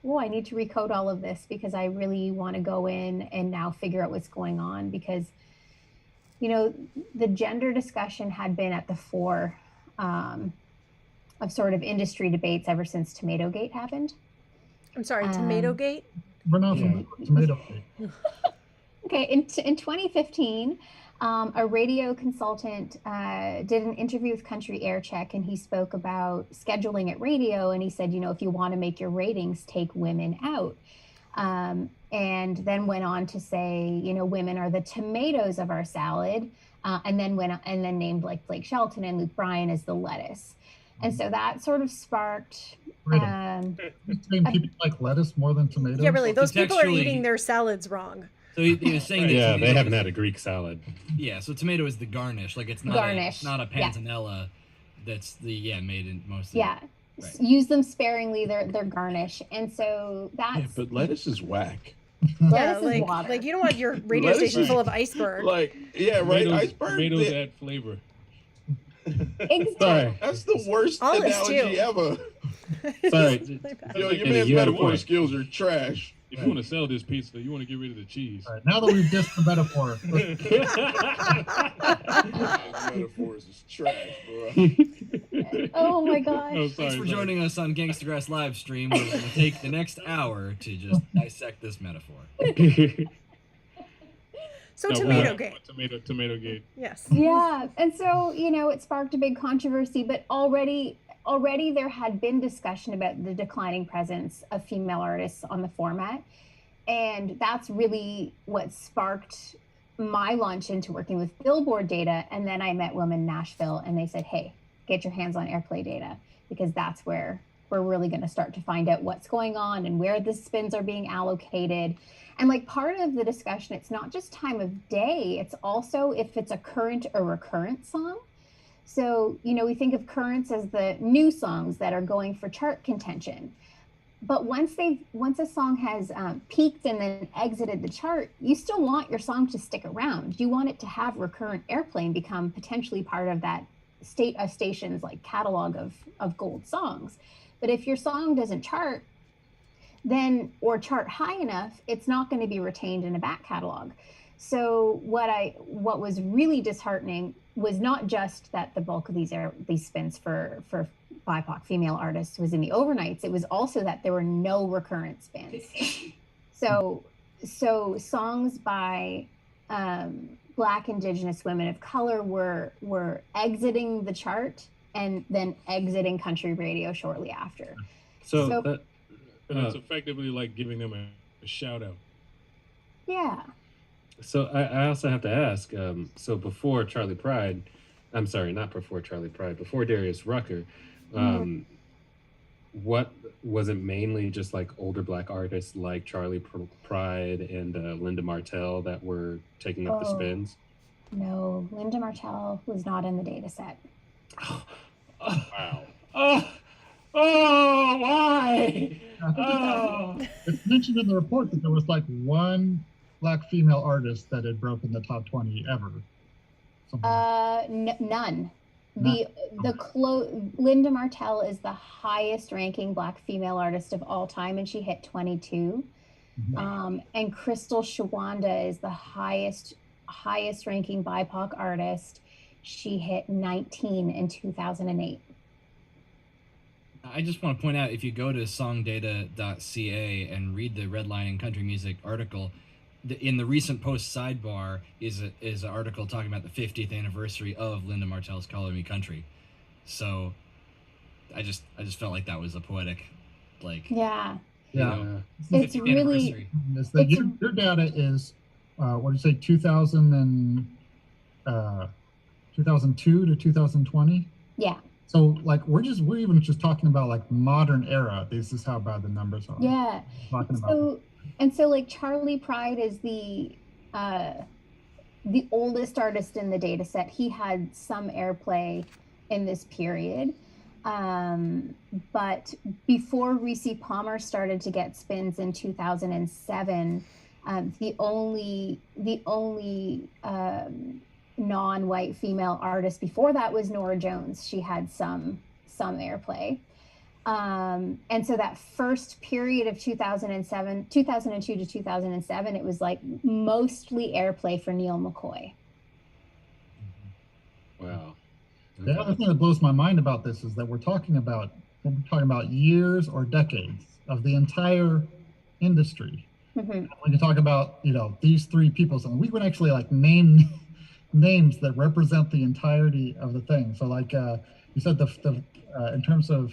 oh, I need to recode all of this because I really want to go in and now figure out what's going on, because, the gender discussion had been at the fore of sort of industry debates ever since Tomatogate happened. I'm sorry, Tomatogate? We're not from Tomatogate. Okay, in 2015, a radio consultant did an interview with Country Air Check, and he spoke about scheduling at radio. And he said, if you want to make your ratings, take women out. And then went on to say, women are the tomatoes of our salad. And then named like Blake Shelton and Luke Bryan as the lettuce. And so that sort of sparked. Saying people like lettuce more than tomatoes? Yeah, really. Those people are eating their salads wrong. So he was saying that they haven't had a Greek salad. Yeah, so tomato is the garnish. Like it's not not a panzanella. That's made in mostly. Yeah, right. Use them sparingly. They're garnish, and so that's. Yeah, but lettuce is whack. Yeah, like you don't want your radio station full of iceberg. Like, yeah, right. Iceberg. Tomatoes add flavor. Exactly. Sorry. That's the worst analogy ever. Sorry. Yo, your man's metaphor skills are trash. If you want to sell this pizza, you want to get rid of the cheese. All right, now that we've dissed the metaphor. Metaphors is trash, bro. Oh my gosh. Oh, Thanks for joining us on Gangstagrass live stream. We're going to take the next hour to just dissect this metaphor. So Tomatogate. Tomatogate. Yes. Yeah, and so it sparked a big controversy, but already there had been discussion about the declining presence of female artists on the format, and that's really what sparked my launch into working with Billboard data. And then I met Women Nashville, and they said, hey, get your hands on airplay data, because that's where we're really going to start to find out what's going on and where the spins are being allocated. And like part of the discussion, it's not just time of day, it's also if it's a current or recurrent song. So, we think of currents as the new songs that are going for chart contention. But once a song has peaked and then exited the chart, you still want your song to stick around. You want it to have recurrent airplay and become potentially part of that station's like catalog of gold songs. But if your song doesn't chart, or chart high enough, it's not going to be retained in a back catalog. So what was really disheartening was not just that the bulk of these spins for BIPOC female artists was in the overnights. It was also that there were no recurrent spins. So songs by Black, Indigenous women of color were exiting the chart and then exiting country radio shortly after. So it's effectively like giving them a shout out. Yeah. So I also have to ask, so before Charlie Pride, I'm sorry, not before Charlie Pride, before Darius Rucker, what was it mainly just like older Black artists like Charlie Pride and Linda Martell that were taking up the spins? No, Linda Martell was not in the data set. Wow. Oh, why? way. Oh. It's mentioned in the report that there was like one black female artist that had broken the top 20 ever. None. Linda Martell is the highest ranking black female artist of all time, and she hit 22. And Crystal Shawanda is the highest ranking BIPOC artist. She hit 19 in 2008. I just want to point out, if you go to songdata.ca and read the Redlining Country Music article, in the recent post sidebar is an article talking about the 50th anniversary of Linda Martell's "Color Me Country." So I just felt like that was a poetic, like, Yeah. It's really your data is what did you say, 2002 to 2020? Yeah. So like we're even just talking about like modern era. This is how bad the numbers are. Yeah. Talking about. So like Charlie Pride is the oldest artist in the data set. He had some airplay in this period. But before Reese Palmer started to get spins in 2007, the only non-white female artist before that was Norah Jones. She had some airplay. And so that first period of 2002 to 2007, it was like mostly airplay for Neil McCoy. Wow. The other thing that blows my mind about this is that we're talking about years or decades of the entire industry. When you talk about, these three people, so we would actually like name names that represent the entirety of the thing. So like you said, in terms of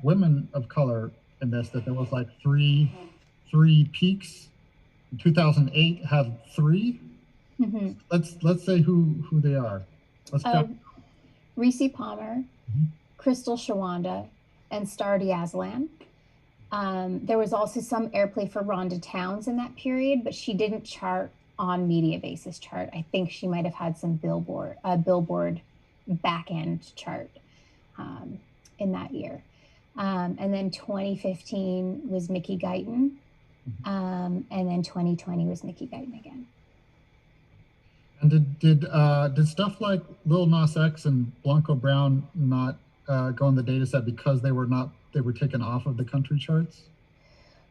women of color in this, that there was like three peaks. In 2008 had 3. Let's say who they are. Let's go. Reese Palmer, Crystal Shawanda, and Star Diazlan. There was also some airplay for Rhonda Towns in that period, but she didn't chart on Media Basis chart. I think she might have had some Billboard back end chart in that year. And then 2015 was Mickey Guyton, and then 2020 was Mickey Guyton again. And did stuff like Lil Nas X and Blanco Brown not go in the data set because they were taken off of the country charts?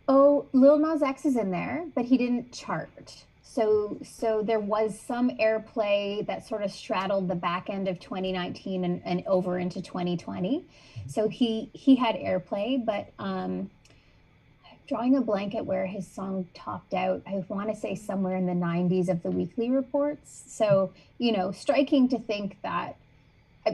Oh, Lil Nas X is in there, but he didn't chart. So there was some airplay that sort of straddled the back end of 2019 and over into 2020. So he had airplay, but drawing a blank at where his song topped out, I want to say somewhere in the 90s of the weekly reports. So, striking to think that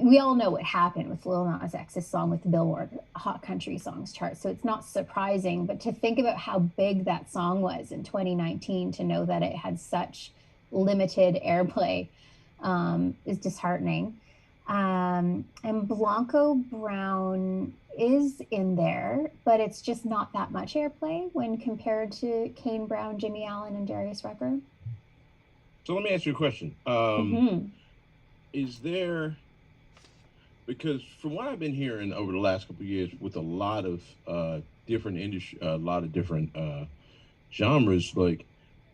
we all know what happened with Lil Nas X's song with the Billboard Hot Country Songs chart. So it's not surprising, but to think about how big that song was in 2019, to know that it had such limited airplay is disheartening. And Blanco Brown is in there, but it's just not that much airplay when compared to Kane Brown, Jimmy Allen, and Darius Rucker. So let me ask you a question. Is there, because from what I've been hearing over the last couple of years with a lot of different industry, a lot of different genres, like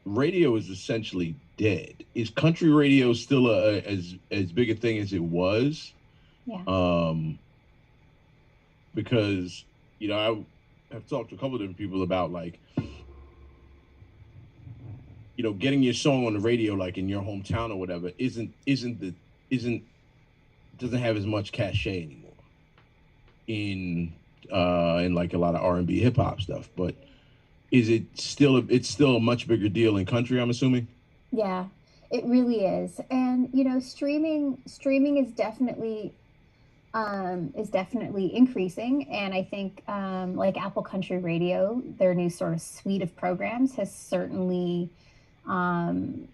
radio is essentially dead. Is country radio still as big a thing as it was? Yeah. Because I have talked to a couple of different people about like, getting your song on the radio, like in your hometown or whatever, doesn't have as much cachet anymore in like a lot of R&B hip hop stuff. But it's still a much bigger deal in country, I'm assuming? Yeah, it really is. And streaming is definitely increasing. And I think like Apple Country Radio, their new sort of suite of programs has certainly done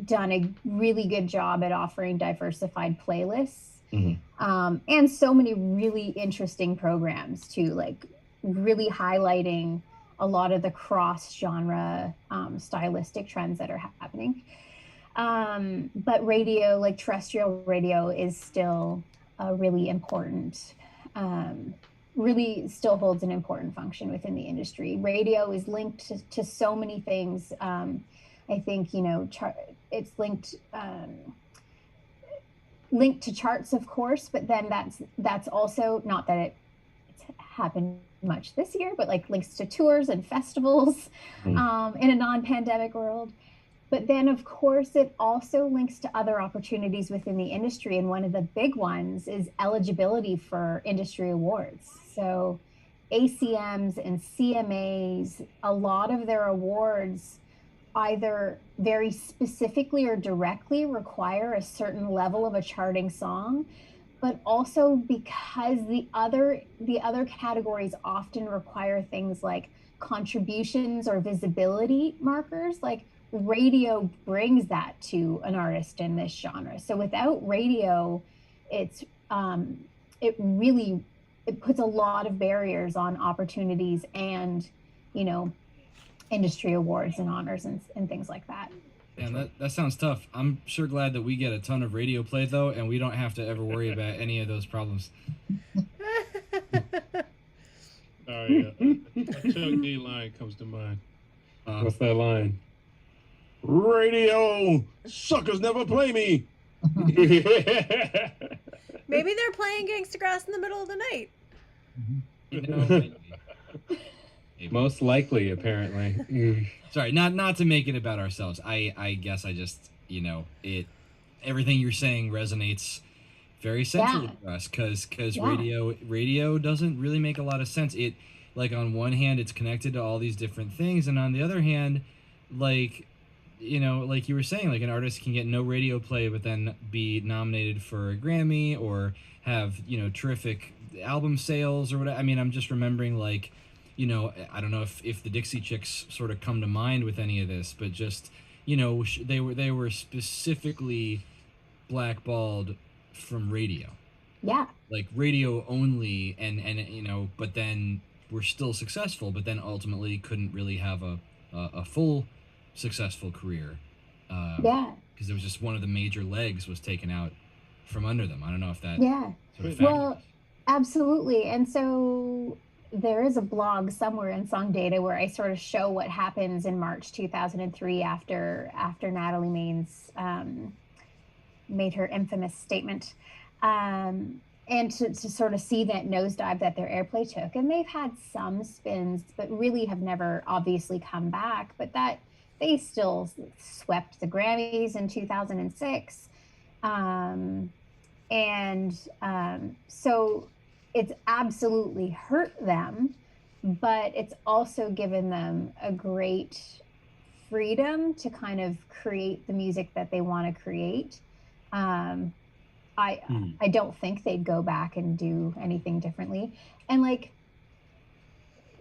a really good job at offering diversified playlists. And so many really interesting programs too, like really highlighting a lot of the cross-genre stylistic trends that are happening. But radio, like terrestrial radio, is still a really important really still holds an important function within the industry. Radio is linked to so many things. I think, you know, it's linked to charts, of course, but then that's also, not that it's happened much this year, but like links to tours and festivals in a non-pandemic world. But then, of course, it also links to other opportunities within the industry. And one of the big ones is eligibility for industry awards. So ACMs and CMAs, a lot of their awards either very specifically or directly require a certain level of a charting song, but also because the other categories often require things like contributions or visibility markers. Like, radio brings that to an artist in this genre. So without radio, it puts a lot of barriers on opportunities and, you know, industry awards and honors and things like that. Yeah, that sounds tough. I'm sure glad that we get a ton of radio play though, and we don't have to ever worry about any of those problems. All right, a Chuck D line comes to mind. What's that line? Radio suckers never play me. Maybe they're playing Gangstagrass in the middle of the night. You know, maybe. Most likely, apparently. Sorry, not to make it about ourselves. I guess I just, you know, everything you're saying resonates very centrally to us, because radio doesn't really make a lot of sense. It, like, on one hand, it's connected to all these different things, and on the other hand, like, you know, like you were saying, like, an artist can get no radio play but then be nominated for a Grammy or have, you know, terrific album sales or whatever. I mean, I'm just remembering, like, you know, I don't know if the Dixie Chicks sort of come to mind with any of this, but just, you know, they were specifically blackballed from radio. Yeah. Like, radio only, and you know, but then were still successful, but then ultimately couldn't really have a full successful career. Because it was just one of the major legs was taken out from under them. I don't know if that sort of well, absolutely. And so there is a blog somewhere in Song Data where I sort of show what happens in March 2003 after Natalie Maines made her infamous statement, and to sort of see that nosedive that their airplay took. And they've had some spins, but really have never obviously come back. But that they still swept the Grammys in 2006. So it's absolutely hurt them, but it's also given them a great freedom to kind of create the music that they want to create. I don't think they'd go back and do anything differently. And, like,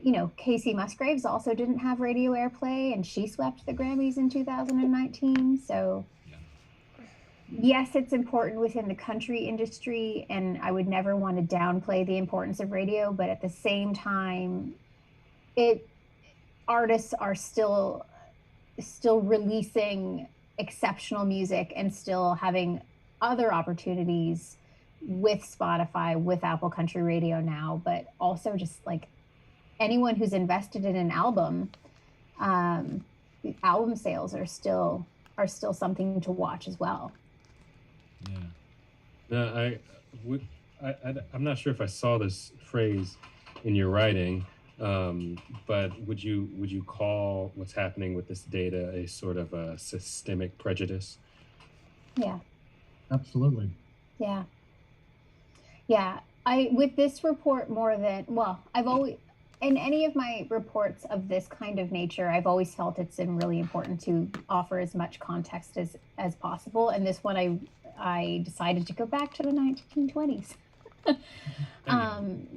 you know, Casey Musgraves also didn't have radio airplay, and she swept the Grammys in 2019. So yes, it's important within the country industry, and I would never want to downplay the importance of radio, but at the same time, artists are still releasing exceptional music and still having other opportunities with Spotify, with Apple Country Radio now, but also just like anyone who's invested in an album, the album sales are still something to watch as well. Yeah. No, I'm not sure if I saw this phrase in your writing, but would you call what's happening with this data a sort of a systemic prejudice? Yeah. Absolutely. Yeah. With this report I've always, in any of my reports of this kind of nature, I've always felt it's been really important to offer as much context as possible. And this one, I decided to go back to the 1920s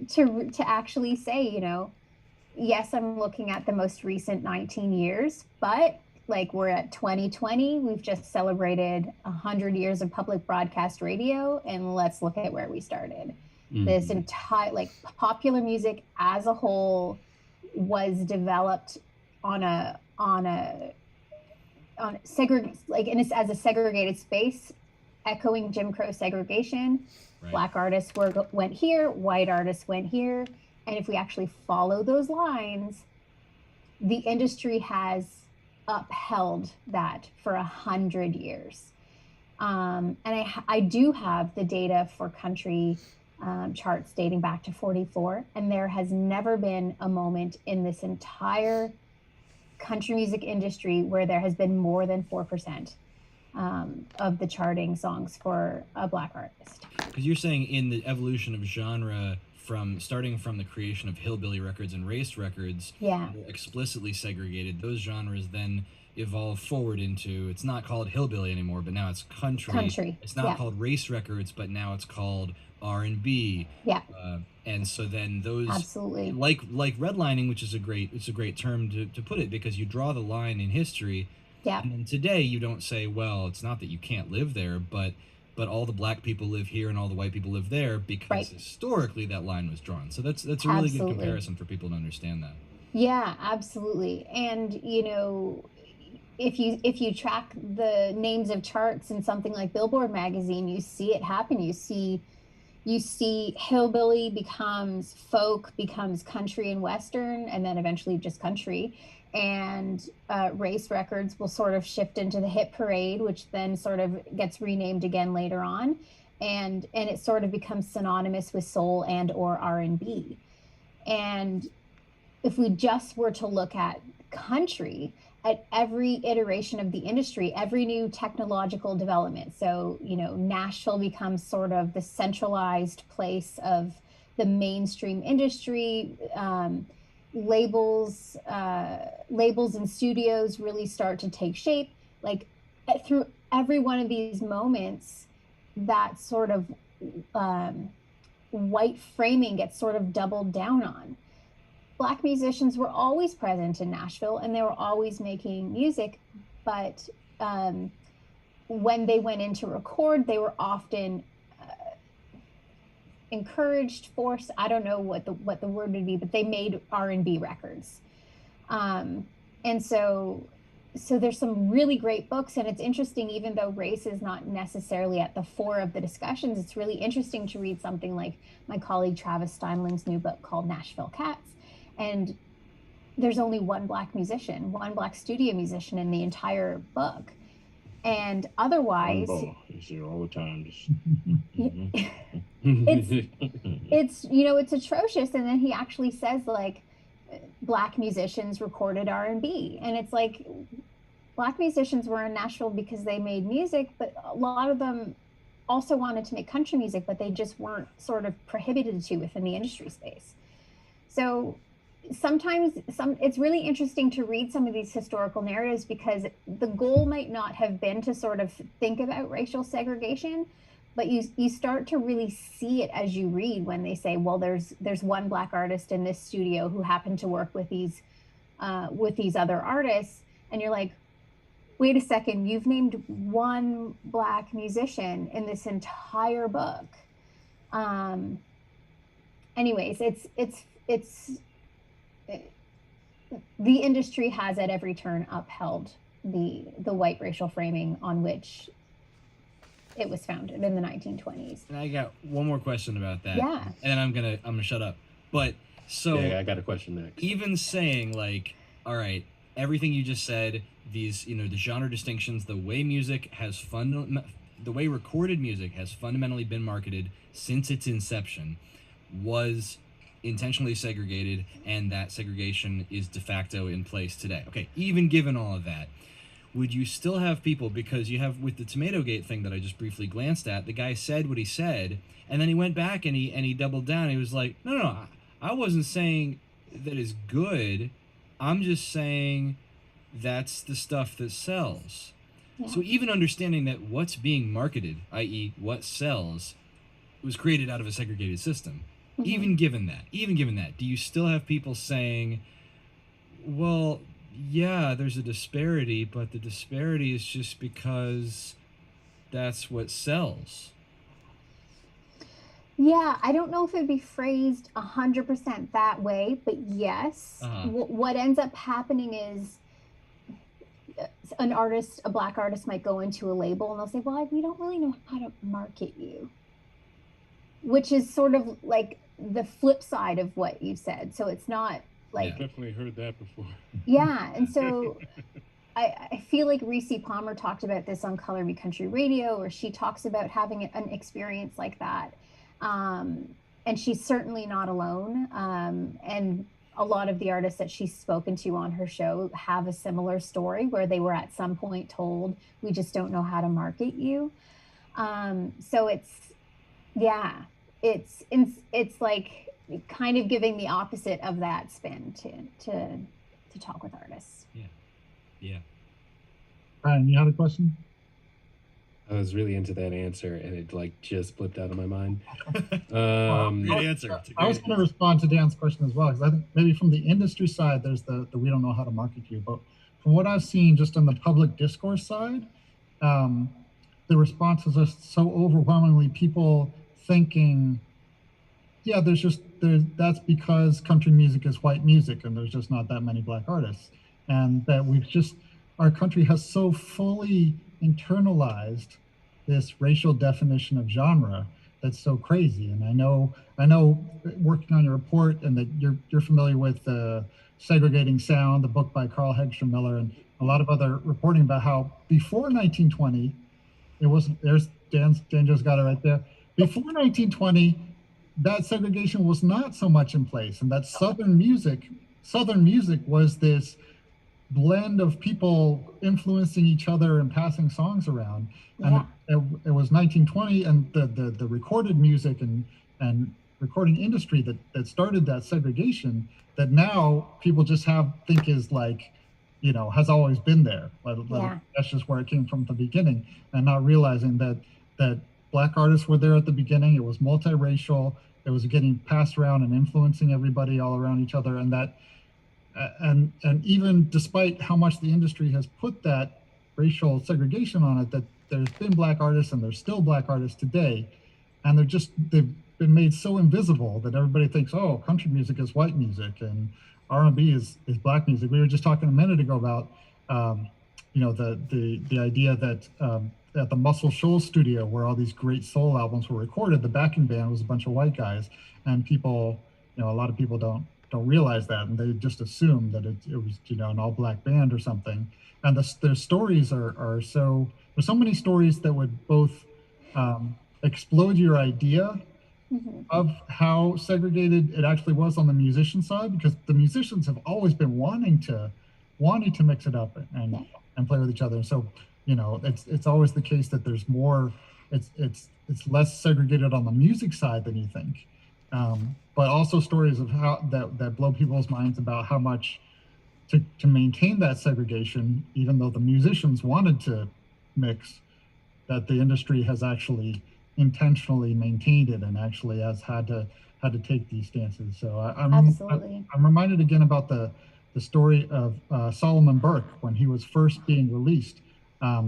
to actually say, you know, yes, I'm looking at the most recent 19 years, but like, we're at 2020, we've just celebrated 100 years of public broadcast radio, and let's look at where we started. This entire, like, popular music as a whole was developed as a segregated space, echoing Jim Crow segregation. Right. Black artists went here, white artists went here. And if we actually follow those lines, the industry has upheld that for 100 years. And I do have the data for country charts dating back to 44, and there has never been a moment in this entire country music industry where there has been more than 4% of the charting songs for a Black artist. Because you're saying in the evolution of genre, starting from the creation of hillbilly records and race records, Yeah. were explicitly segregated. Those genres then evolve forward into, it's not called hillbilly anymore, but now it's country. Country, It's not yeah. called race records, but now it's called R&B. Yeah. And so then those, Absolutely. like redlining, which is a great term to put it, because you draw the line in history. Yeah. And then today you don't say, well, it's not that you can't live there, but all the black people live here and all the white people live there, because Right. historically that line was drawn. So that's a really good Absolutely. comparison for people to understand that. Yeah, absolutely. And you know, if you track the names of charts in something like Billboard magazine, you see it happen. You see hillbilly becomes folk, becomes country and western, and then eventually just country. And race records will sort of shift into the hit parade, which then sort of gets renamed again later on, and it sort of becomes synonymous with soul and or R&B. And if we just were to look at country, at every iteration of the industry, every new technological development. So, you know, Nashville becomes sort of the centralized place of the mainstream industry. Labels and studios really start to take shape. Like through every one of these moments, that sort of white framing gets sort of doubled down on. Black musicians were always present in Nashville and they were always making music, but when they went in to record, they were often encouraged, forced, I don't know what the word would be, but they made R&B records. And so there's some really great books, and it's interesting, even though race is not necessarily at the fore of the discussions, it's really interesting to read something like my colleague Travis Steinling's new book called Nashville Cats. And there's only one black musician, one black studio musician in the entire book. And otherwise, he's here all the time. it's you know, it's atrocious. And then he actually says, like, black musicians recorded R&B, and it's like, black musicians were in Nashville because they made music, but a lot of them also wanted to make country music, but they just weren't sort of prohibited to within the industry space. So sometimes it's really interesting to read some of these historical narratives, because the goal might not have been to sort of think about racial segregation, but you start to really see it as you read, when they say, well, there's one black artist in this studio who happened to work with these other artists, and you're like, wait a second, you've named one black musician in this entire book. Anyways, it's the industry has at every turn upheld the white racial framing on which it was founded in the 1920s. And I got one more question about that. Yeah. And then I'm gonna shut up. But so yeah, I got a question next. Even saying, like, all right, everything you just said, these, you know, the genre distinctions, the way the way recorded music has fundamentally been marketed since its inception was intentionally segregated, and that segregation is de facto in place today. Okay, even given all of that, would you still have people, because you have with the Tomatogate thing that I just briefly glanced at, the guy said what he said, and then he went back and he doubled down. He was like, no, I wasn't saying that is good. I'm just saying that's the stuff that sells. Yeah. So even understanding that what's being marketed, i.e. what sells, was created out of a segregated system. Mm-hmm. Even given that, do you still have people saying, well, yeah, there's a disparity, but the disparity is just because that's what sells? Yeah, I don't know if it'd be phrased 100% that way, but yes. What ends up happening is a black artist might go into a label and they'll say, well, we don't really know how to market you. Which is sort of like the flip side of what you said. So it's not like, Definitely heard that before. yeah. And so I feel like Reese Palmer talked about this on Color Me Country Radio, where she talks about having an experience like that. And she's certainly not alone. And a lot of the artists that she's spoken to on her show have a similar story where they were at some point told, we just don't know how to market you. So it's like kind of giving the opposite of that spin to talk with artists. Yeah. Brian, you had a question? I was really into that answer, and it like just flipped out of my mind. Great answer. I was going to respond to Dan's question as well, because I think maybe from the industry side, there's the we don't know how to market you. But from what I've seen, just on the public discourse side, the responses are so overwhelmingly people thinking, yeah, that's because country music is white music, and there's just not that many black artists, and that our country has so fully internalized this racial definition of genre that's so crazy. And I know working on your report, and that you're familiar with Segregating Sound, the book by Carl Hegstrom Miller, and a lot of other reporting about how before 1920, Dan just got it right there. Before 1920, that segregation was not so much in place, and that Southern music was this blend of people influencing each other and passing songs around. Yeah. And it was 1920, and the recorded music and recording industry that started that segregation, that now people just think is like, has always been there. That's just where it came from at the beginning, and not realizing that black artists were there at the beginning. It was multiracial. It was getting passed around and influencing everybody all around each other, and that. And even despite how much the industry has put that racial segregation on it, that there's been black artists and there's still black artists today, and they've been made so invisible that everybody thinks, oh, country music is white music and R&B is black music. We were just talking a minute ago about the idea that at the Muscle Shoals studio, where all these great soul albums were recorded, the backing band was a bunch of white guys, and people, a lot of people don't realize that, and they just assume that it was an all black band or something. And their stories there's so many stories that would both explode your idea of how segregated it actually was on the musician side, because the musicians have always been wanting to mix it up and play with each other. And so it's always the case that there's more, it's less segregated on the music side than you think. But also stories of how that blow people's minds about how much to maintain that segregation, even though the musicians wanted to mix, that the industry has actually intentionally maintained it and actually has had to take these stances. So I'm reminded again about the story of Solomon Burke when he was first being released.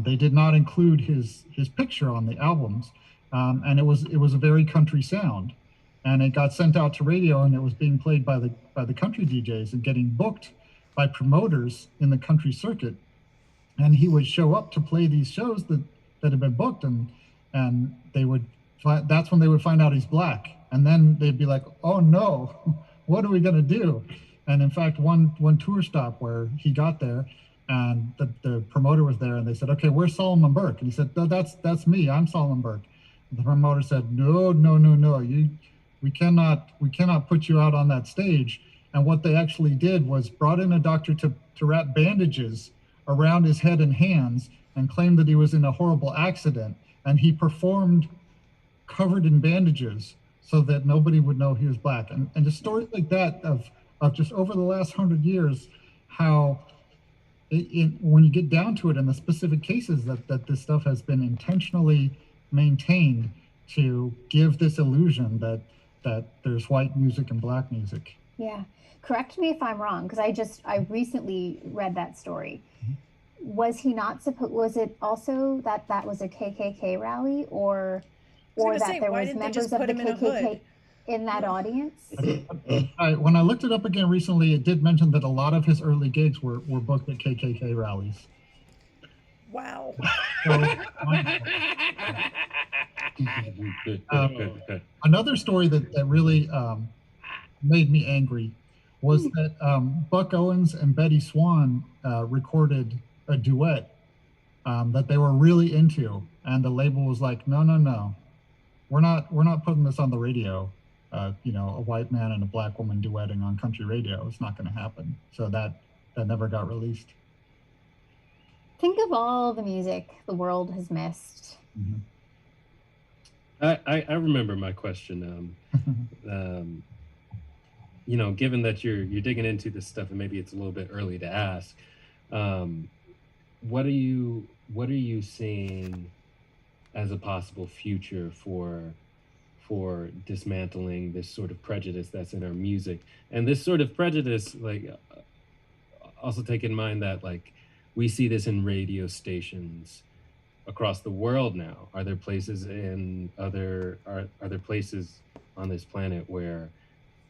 They did not include his picture on the albums, and it was a very country sound. And it got sent out to radio, and it was being played by the country DJs and getting booked by promoters in the country circuit. And he would show up to play these shows that had been booked, and that's when they would find out he's black. And then they'd be like, oh no, what are we gonna do? And in fact, one tour stop where he got there, and the promoter was there, and they said, okay, where's Solomon Burke? And he said, no, that's me, I'm Solomon Burke. And the promoter said, no, we cannot put you out on that stage. And what they actually did was brought in a doctor to wrap bandages around his head and hands and claimed that he was in a horrible accident. And he performed covered in bandages so that nobody would know he was black. And just stories like that of just over the last 100 years, how when you get down to it in the specific cases that this stuff has been intentionally maintained to give this illusion that there's white music and black music. Yeah. Correct me if I'm wrong, because I recently read that story. Was he not supposed, was it also that was a KKK rally, or that there was members of the KKK in that audience? When I looked it up again recently, it did mention that a lot of his early gigs were booked at KKK rallies. Wow. Another story that really made me angry was that Buck Owens and Betty Swan recorded a duet that they were really into, and the label was like, no, we're not putting this on the radio. A white man and a black woman duetting on country radio, it's not going to happen. So that never got released. Think of all the music the world has missed. Mm-hmm. I remember my question. Given that you're digging into this stuff, and maybe it's a little bit early to ask, what are you seeing as a possible future for dismantling this sort of prejudice that's in our music? And this sort of prejudice, also take in mind that we see this in radio stations across the world now. Are there places are there places on this planet where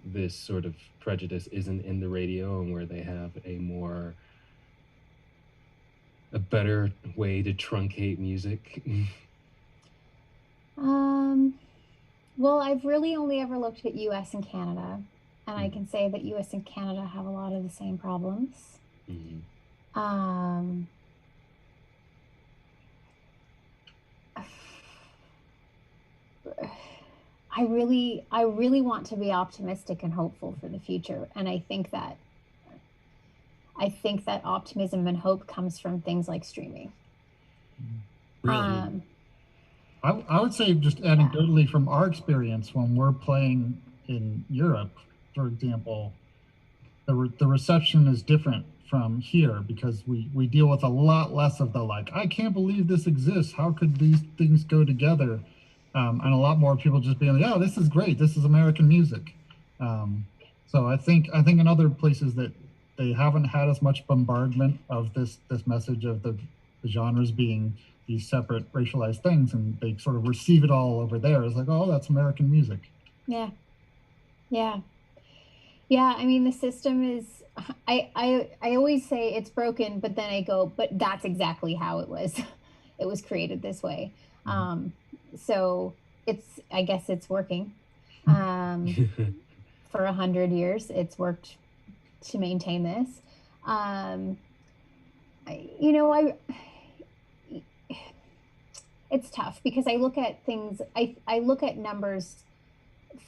this sort of prejudice isn't in the radio, and where they have a better way to truncate music? Well, I've really only ever looked at US and Canada, and I can say that US and Canada have a lot of the same problems. Mm-hmm. I really want to be optimistic and hopeful for the future, and I think that optimism and hope comes from things like streaming. Really? I would say, just anecdotally from our experience, when we're playing in Europe, for example, the reception is different from here, because we deal with a lot less of the I can't believe this exists, how could these things go together, and a lot more people just being like, oh, this is great, this is American music. So I think in other places that they haven't had as much bombardment of this message of the genres being these separate racialized things, and they sort of receive it all over there as oh, that's American music. Yeah. I mean, the system is, I always say it's broken, but then I go, but that's exactly how it was. It was created this way. So I guess it's working. For 100 years, it's worked to maintain this. It's tough, because I look at things, I look at numbers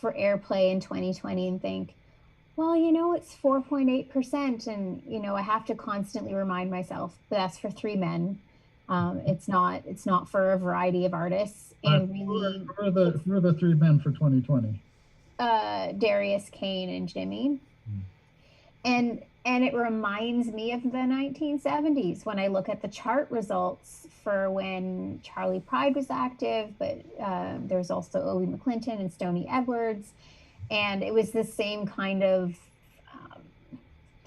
for airplay in 2020 and think, well, it's 4.8%. And, I have to constantly remind myself that's for 3 men. It's not for a variety of artists. And really, who are the 3 men for 2020? Darius, Kane, and Jimmy. And it reminds me of the 1970s when I look at the chart results for when Charlie Pride was active, but there's also Obie McClinton and Stoney Edwards. And it was the same kind of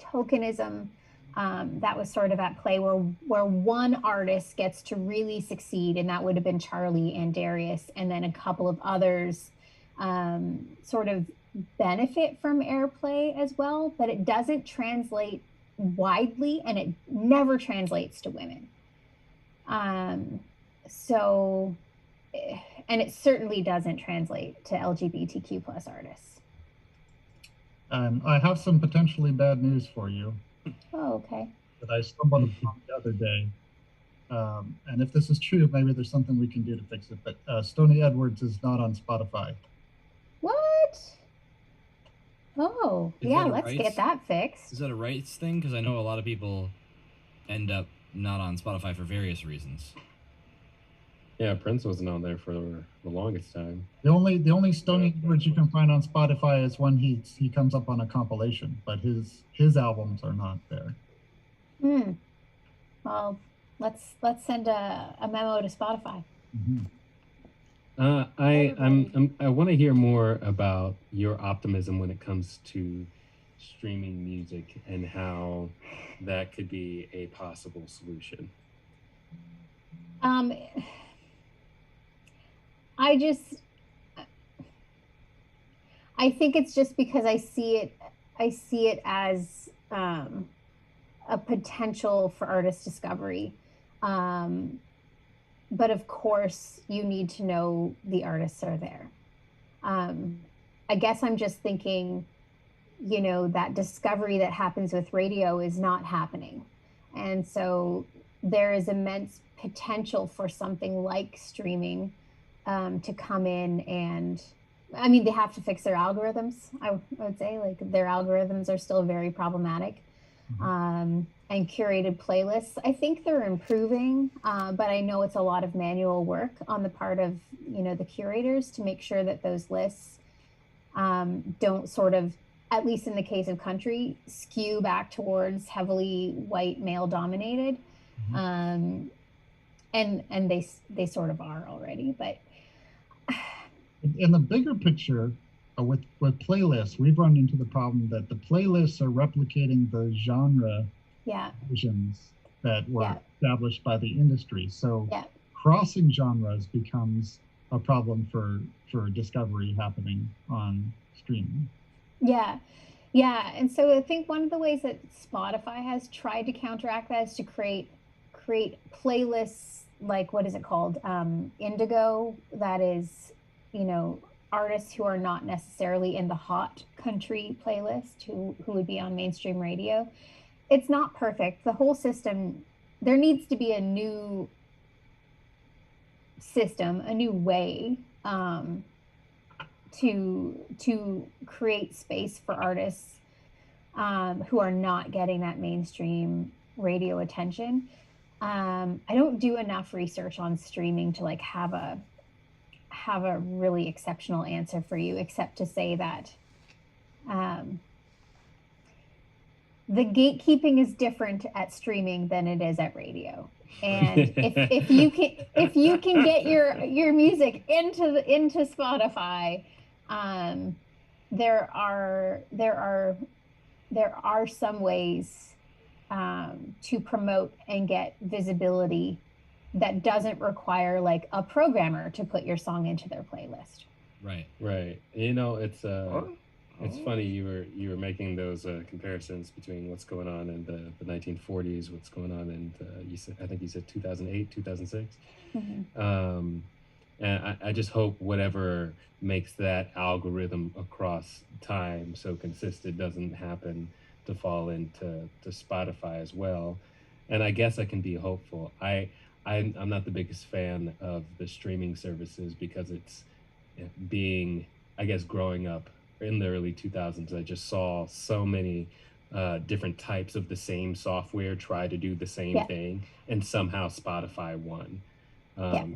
tokenism that was sort of at play, where one artist gets to really succeed, and that would have been Charlie and Darius, and then a couple of others sort of benefit from airplay as well, but it doesn't translate widely, and it never translates to women. And it certainly doesn't translate to LGBTQ plus artists. I have some potentially bad news for you. Oh, okay. That I stumbled upon the other day. And if this is true, maybe there's something we can do to fix it. But Stoney Edwards is not on Spotify. What? Oh, yeah, let's get that fixed. Is that a rights thing? Because I know a lot of people end up not on Spotify for various reasons. Yeah, Prince wasn't on there for the longest time. The only Stoney Edwards you can find on Spotify is when he comes up on a compilation, but his albums are not there. Well, let's send a memo to Spotify. Mm-hmm. I want to hear more about your optimism when it comes to streaming music and how that could be a possible solution. I think it's just because I see it as a potential for artist discovery. but of course you need to know the artists are there. I guess I'm just thinking, you know, that discovery that happens with radio is not happening. And so there is immense potential for something like streaming to come in, and I mean, they have to fix their algorithms. I would say, like, their algorithms are still very problematic. And curated playlists, I think they're improving, but I know it's a lot of manual work on the part of, you know, the curators to make sure that those lists don't sort of, at least in the case of country, skew back towards heavily white male dominated. And they sort of are already, but in the bigger picture, with playlists, we've run into the problem that the playlists are replicating the genre visions that were established by the industry. So crossing genres becomes a problem for discovery happening on streaming. Yeah. And so I think one of the ways that Spotify has tried to counteract that is to create playlists, like, what is it called? Indigo, that is, you know, artists who are not necessarily in the hot country playlist who would be on mainstream radio. It's not perfect. The whole system, there needs to be a new system, a new way to create space for artists who are not getting that mainstream radio attention. I don't do enough research on streaming to like have a really exceptional answer for you, except to say that the gatekeeping is different at streaming than it is at radio. And if you can get your music into Spotify, there are some ways to promote and get visibility that doesn't require like a programmer to put your song into their playlist. Right. You know, it's funny you were making those comparisons between what's going on in the 1940s, what's going on in I think you said 2008, 2006. And I just hope whatever makes that algorithm across time so consistent doesn't happen to fall into Spotify as well. And I guess I can be hopeful. I'm not the biggest fan of the streaming services because it's being, I guess, growing up in the early 2000s, I just saw so many different types of the same software try to do the same thing, and somehow Spotify won.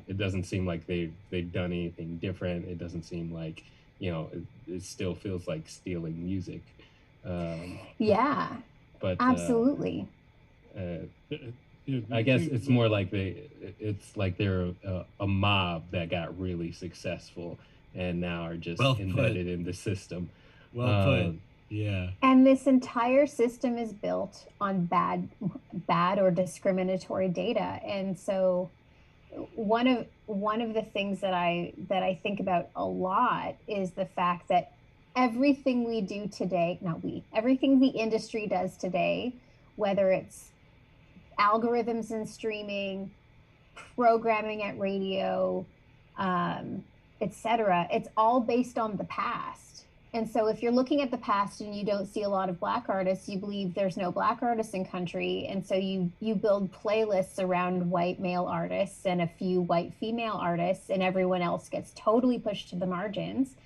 It doesn't seem like they've done anything different. It doesn't seem like, you know, it still feels like stealing music. But absolutely. I guess it's more like it's like they're a mob that got really successful and now are just embedded in the system. Well put. Yeah. And this entire system is built on bad or discriminatory data. And so one of the things that I think about a lot is the fact that everything we do today, everything the industry does today, whether it's algorithms in streaming, programming at radio, etc., it's all based on the past. And so if you're looking at the past and you don't see a lot of Black artists, you believe there's no Black artists in country, and so you build playlists around white male artists and a few white female artists, and everyone else gets totally pushed to the margins.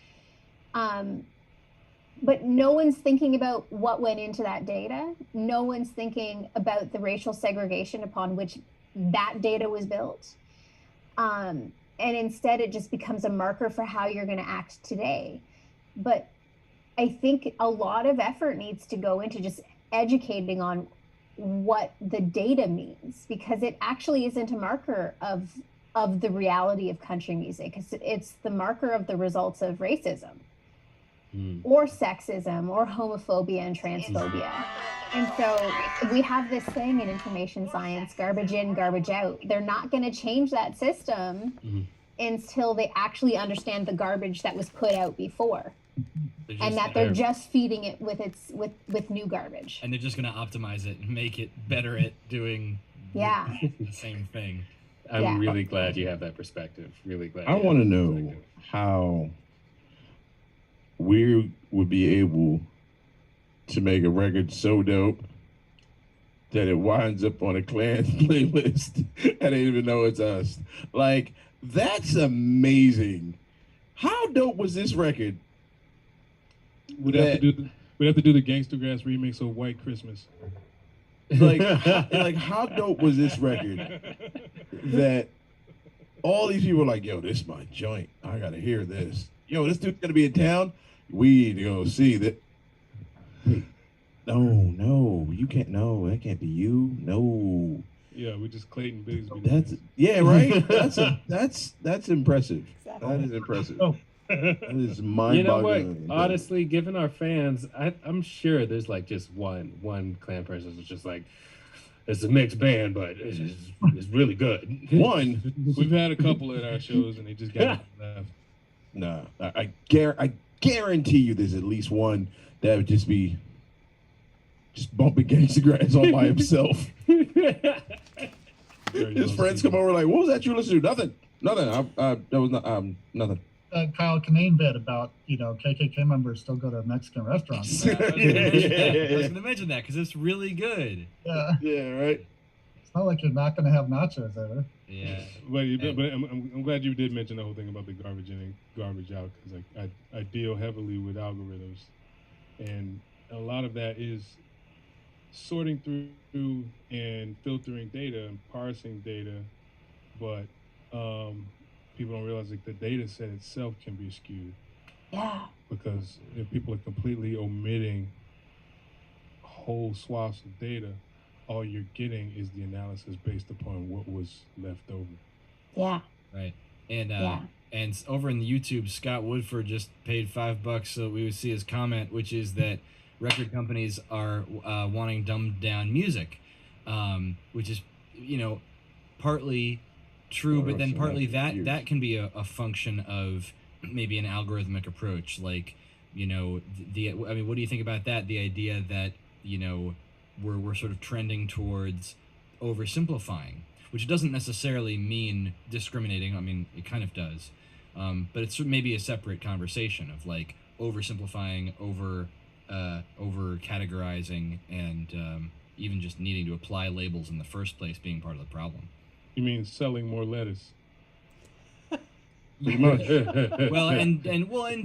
But no one's thinking about what went into that data. No one's thinking about the racial segregation upon which that data was built. And instead, it just becomes a marker for how you're going to act today. But I think a lot of effort needs to go into just educating on what the data means, because it actually isn't a marker of the reality of country music. It's the marker of the results of racism. Or sexism or homophobia and transphobia. And so we have this thing in information science, garbage in, garbage out. They're not going to change that system until they actually understand the garbage that was put out before. And that they're just feeding it with new garbage. And they're just going to optimize it and make it better at doing the same thing. I'm Yeah. really glad you have that perspective. Really glad. I you want to have that know perspective. how we would be able to make a record so dope that it winds up on a clan playlist. I didn't even know it's us. Like, that's amazing. How dope was this record? We'd have to do the Gangstagrass remix of White Christmas. Like, how dope was this record that all these people are like, yo, this is my joint. I gotta hear this. Yo, this dude's gonna be in town. We need to go see that. Wait, no, you can't. No, that can't be you. No, Yeah, we just Clayton Bigsby. that's right. That's impressive. Exactly. That is impressive. Oh. That is You know what? mind-boggling. Honestly, given our fans, I'm sure there's like just one clan person that's just like, it's a mixed band, but it's really good. One, We've had a couple at our shows, and they just got left. nah, I guarantee you, there's at least one that would just be bumping Gangstagrass all by himself. His friends come over like, "What was that you listened to?" Nothing. That was not nothing. Kyle Kinane bit about, KKK members still go to Mexican restaurants. I was going to mention that because it's really good. Yeah. Yeah, right. It's not like you're not going to have nachos ever. Yeah. But I'm glad you did mention the whole thing about the garbage in and garbage out, because I deal heavily with algorithms, and a lot of that is sorting through and filtering data and parsing data, but people don't realize that the data set itself can be skewed. Yeah. Because if people are completely omitting whole swaths of data, all you're getting is the analysis based upon what was left over. Yeah. Right. And Yeah. and over in the YouTube, Scott Woodford just paid $5 so we would see his comment, which is that record companies are wanting dumbed down music, which is, partly true, but then partly that can be a function of maybe an algorithmic approach. Like, I mean, what do you think about that? The idea that, we're sort of trending towards oversimplifying, which doesn't necessarily mean discriminating. I mean, it kind of does. But it's maybe a separate conversation of like oversimplifying, over categorizing, and even just needing to apply labels in the first place being part of the problem. You mean selling more lettuce? Pretty much. Well, and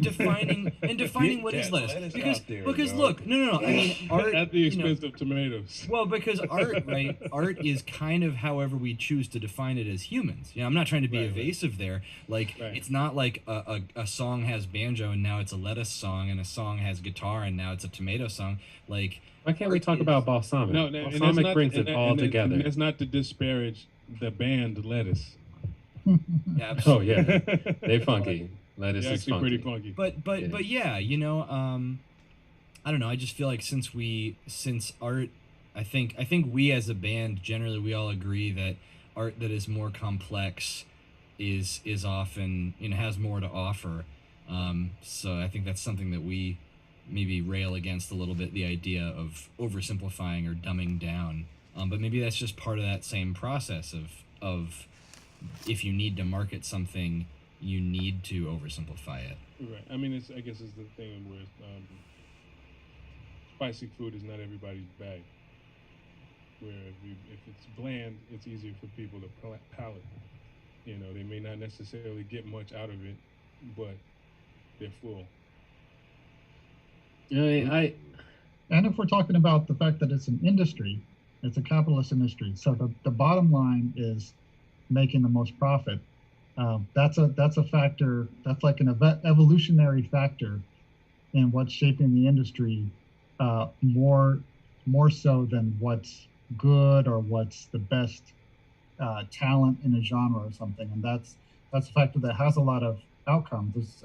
defining what is lettuce, because look, no, I mean, art At the expense of tomatoes. Well, because art, right? Art is kind of however we choose to define it as humans. I'm not trying to be evasive there. Like, it's not like a song has banjo and now it's a lettuce song, and a song has guitar and now it's a tomato song. Like, why can't we talk about balsamic? No, Balsamic brings it all together. And that's not to disparage the band Lettuce. Yeah, Oh yeah, they funky. Lettuce They're is actually funky. pretty funky. But yeah, I don't know. I just feel like since art, I think we as a band generally we all agree that art that is more complex is often has more to offer. So I think that's something that we maybe rail against a little bit, the idea of oversimplifying or dumbing down. But maybe that's just part of that same process of if you need to market something, you need to oversimplify it. Right. I mean, I guess it's the thing where spicy food is not everybody's bag. Where if it's bland, it's easier for people to palate. They may not necessarily get much out of it, but they're full. And if we're talking about the fact that it's an industry, it's a capitalist industry. So the bottom line is making the most profit. That's a factor. That's like an evolutionary factor in what's shaping the industry, more so than what's good or what's the best talent in a genre or something. And that's a factor that has a lot of outcomes. There's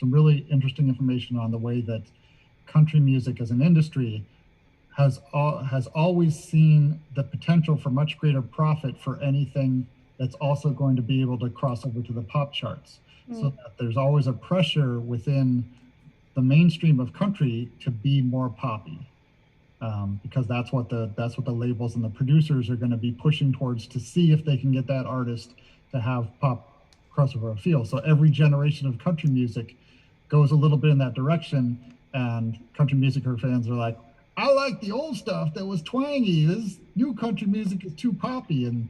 some really interesting information on the way that country music as an industry has always seen the potential for much greater profit for anything that's also going to be able to cross over to the pop charts. So that there's always a pressure within the mainstream of country to be more poppy. because that's what the labels and the producers are going to be pushing towards to see if they can get that artist to have pop crossover feel. So every generation of country music goes a little bit in that direction, and country music fans are like, I like the old stuff that was twangy. This new country music is too poppy, and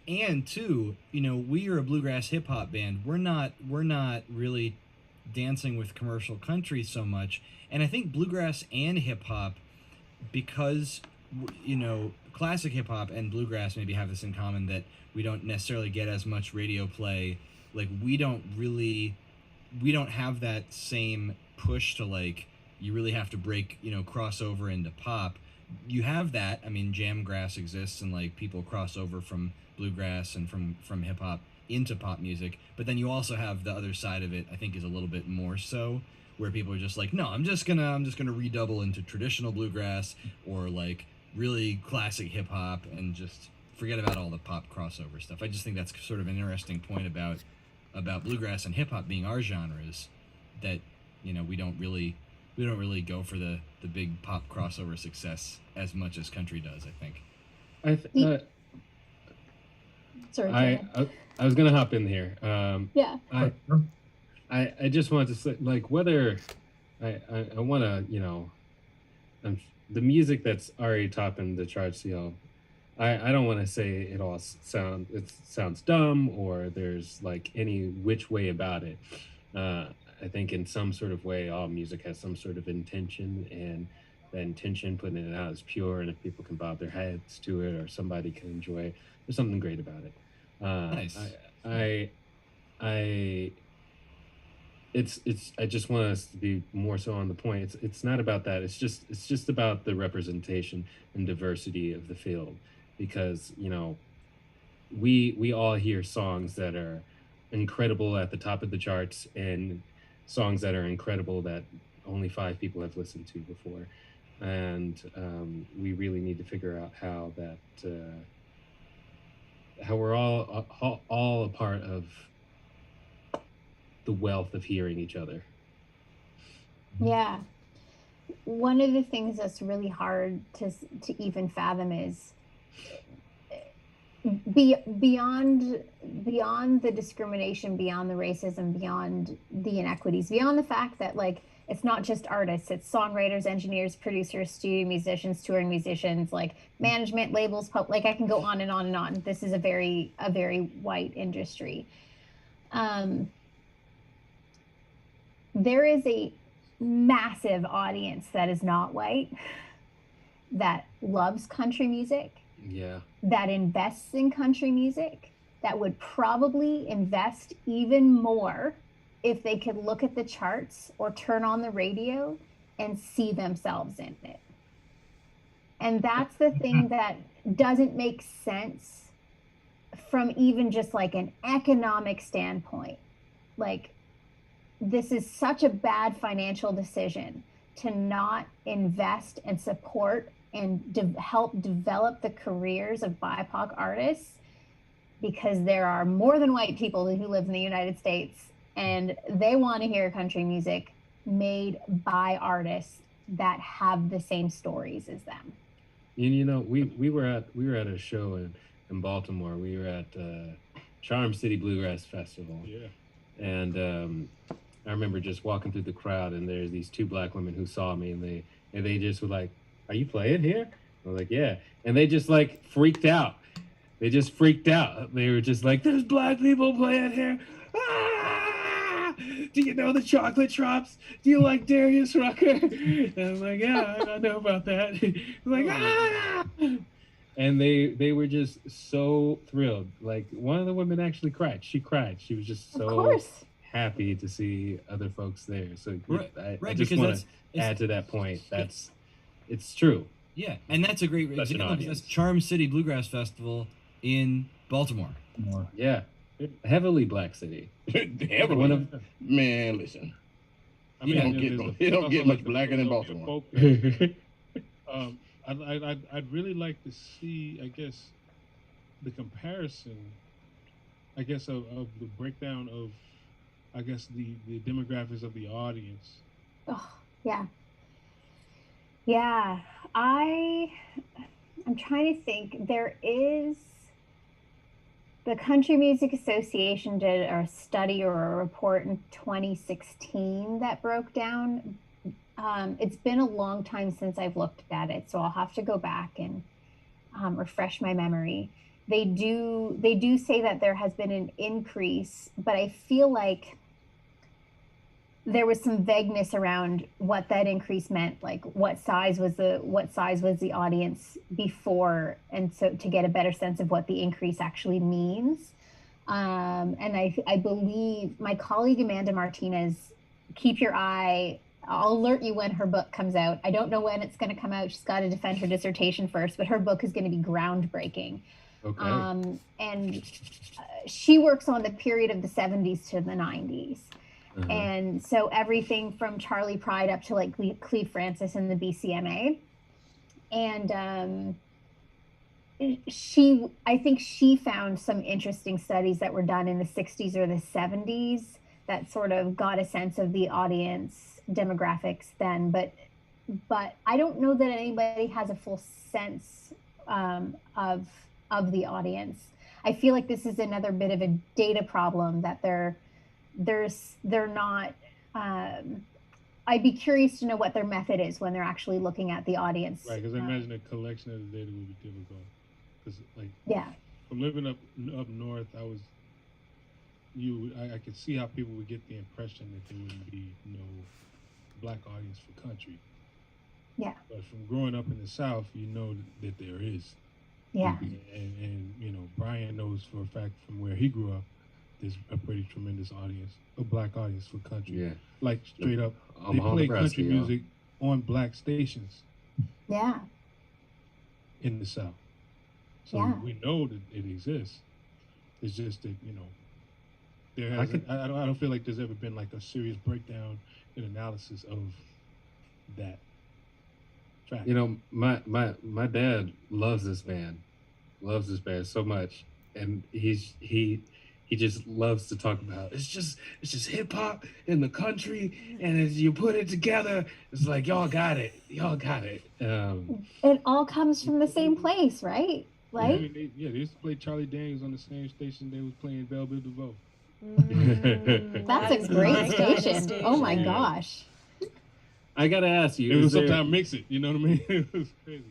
and too, you know, we are a bluegrass hip hop band. We're not really dancing with commercial country so much, and I think bluegrass and hip hop, because you know, classic hip hop and bluegrass maybe have this in common, that we don't necessarily get as much radio play. Like we don't have that same push to, like, you really have to break, you know, crossover into pop. You have that. I mean, Jamgrass exists, and like people cross over from bluegrass and from hip hop into pop music. But then you also have the other side of it. I think is a little bit more so, where people are just like, no, I'm just gonna redouble into traditional bluegrass or like really classic hip hop and just forget about all the pop crossover stuff. I just think that's sort of an interesting point about bluegrass and hip hop being our genres, that, you know, we don't really go for the big pop crossover success as much as country does, I think. Sorry, I was gonna hop in here. yeah. I just wanted to say, like, whether I want to, you know, the music that's already topping the charts, you know, I don't want to say it sounds dumb or there's like any which way about it. I think in some sort of way, all music has some sort of intention, and that intention, putting it out, is pure. And if people can bob their heads to it, or somebody can enjoy it, there's something great about it. Nice. I just want us to be more so on the point. It's not about that. It's just about the representation and diversity of the field, because, you know, we all hear songs that are incredible at the top of the charts, and songs that are incredible that only 5 people have listened to before, and we really need to figure out how we're all a part of the wealth of hearing each other. Yeah. One of the things that's really hard to even fathom is beyond the discrimination, beyond the racism, beyond the inequities, beyond the fact that, like, it's not just artists, it's songwriters, engineers, producers, studio musicians, touring musicians, like management, labels, like I can go on and on and on. This is a very white industry. There is a massive audience that is not white, that loves country music, Yeah. that invests in country music, that would probably invest even more if they could look at the charts or turn on the radio and see themselves in it. And that's the thing that doesn't make sense from even just like an economic standpoint. Like, this is such a bad financial decision to not invest and support and help develop the careers of BIPOC artists, because there are more than white people who live in the United States, and they want to hear country music made by artists that have the same stories as them. And you know, we were at a show in Baltimore. We were at Charm City Bluegrass Festival. Yeah. And I remember just walking through the crowd, and there's these 2 black women who saw me, and they just were like, "Are you playing here?" I was like, "Yeah." And they just like freaked out. They just freaked out. They were just like, "There's black people playing here. Ah! Do you know the Chocolate Drops? Do you like Darius Rucker?" And I'm like, "Yeah, I know about that." Like, ah! And they were just so thrilled. Like, one of the women actually cried. She cried. She was just so happy to see other folks there. So I just want to add to that point. It's true. Yeah, and that's a great example. That's Charm City Bluegrass Festival in Baltimore. Yeah, heavily black city. Heavily. Man, listen. I mean, it don't get much blacker than Baltimore. I'd really like to see, I guess, the comparison, I guess, of the breakdown of, I guess, the demographics of the audience. Oh, yeah. Yeah, I'm trying to think. There is the Country Music Association did a study or a report in 2016 that broke down. It's been a long time since I've looked at it, so I'll have to go back and refresh my memory. They do say that there has been an increase, but I feel like there was some vagueness around what that increase meant, like what size was the audience before, and so to get a better sense of what the increase actually means. And I believe my colleague Amanda Martinez, keep your eye. I'll alert you when her book comes out. I don't know when it's going to come out. She's got to defend her dissertation first, but her book is going to be groundbreaking. Okay. And she works on the period of the 70s to the 90s. Uh-huh. And so everything from Charlie Pride up to like Cleve Francis and the BCMA. And I think she found some interesting studies that were done in the 60s or the 70s that sort of got a sense of the audience demographics then. But I don't know that anybody has a full sense of the audience. I feel like this is another bit of a data problem that they're not. I'd be curious to know what their method is when they're actually looking at the audience. Right, because I imagine a collection of the data would be difficult. Because yeah, from living up north, I could see how people would get the impression that there wouldn't be no black audience for country. Yeah. But from growing up in the South, you know that there is. Yeah. And Brian knows for a fact from where he grew up, there's a pretty tremendous audience, a black audience for country. Yeah. Like straight up, I'm they play Nebraska, country music on black stations. Yeah. In the South. So yeah. we know that it exists. It's just that, there hasn't, I don't feel like there's ever been like a serious breakdown and analysis of that fact. My dad loves this band so much, and he just loves to talk about it's just hip hop in the country, and as you put it together, it's like y'all got it. It all comes from the same place, right? Like they used to play Charlie Daniels on the same station they was playing Belle Biv DeVoe. That's a great station. Oh my gosh. I gotta ask you. It was sometimes mix it. You know what I mean? It was crazy.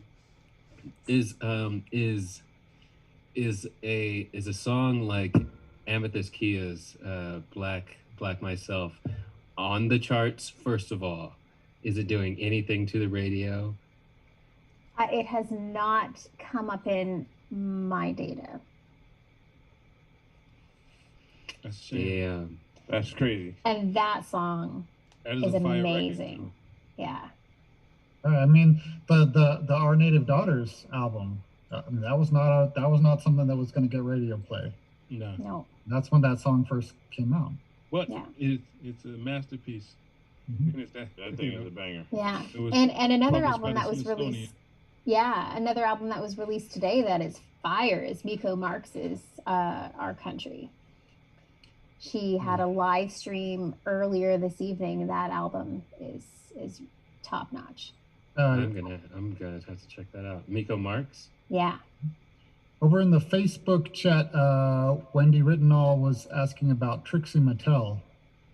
Is a song like Amethyst Kia's Black Myself on the charts? First of all, is it doing anything to the radio? It has not come up in my data. That's a shame. That's crazy. And that song is amazing. Yeah. I mean, the Our Native Daughters album. That was not something that was going to get radio play. No. That's when that song first came out. What? Yeah. It's a masterpiece. Mm-hmm. That thing is a banger. Yeah. And another album that was released. Yeah, another album that was released today that is fire is Miko Marx's Our Country. She had a live stream earlier this evening. That album is top notch. I'm gonna have to check that out. Miko Marx? Yeah. Over in the Facebook chat, Wendy Rittenall was asking about Trixie Mattel,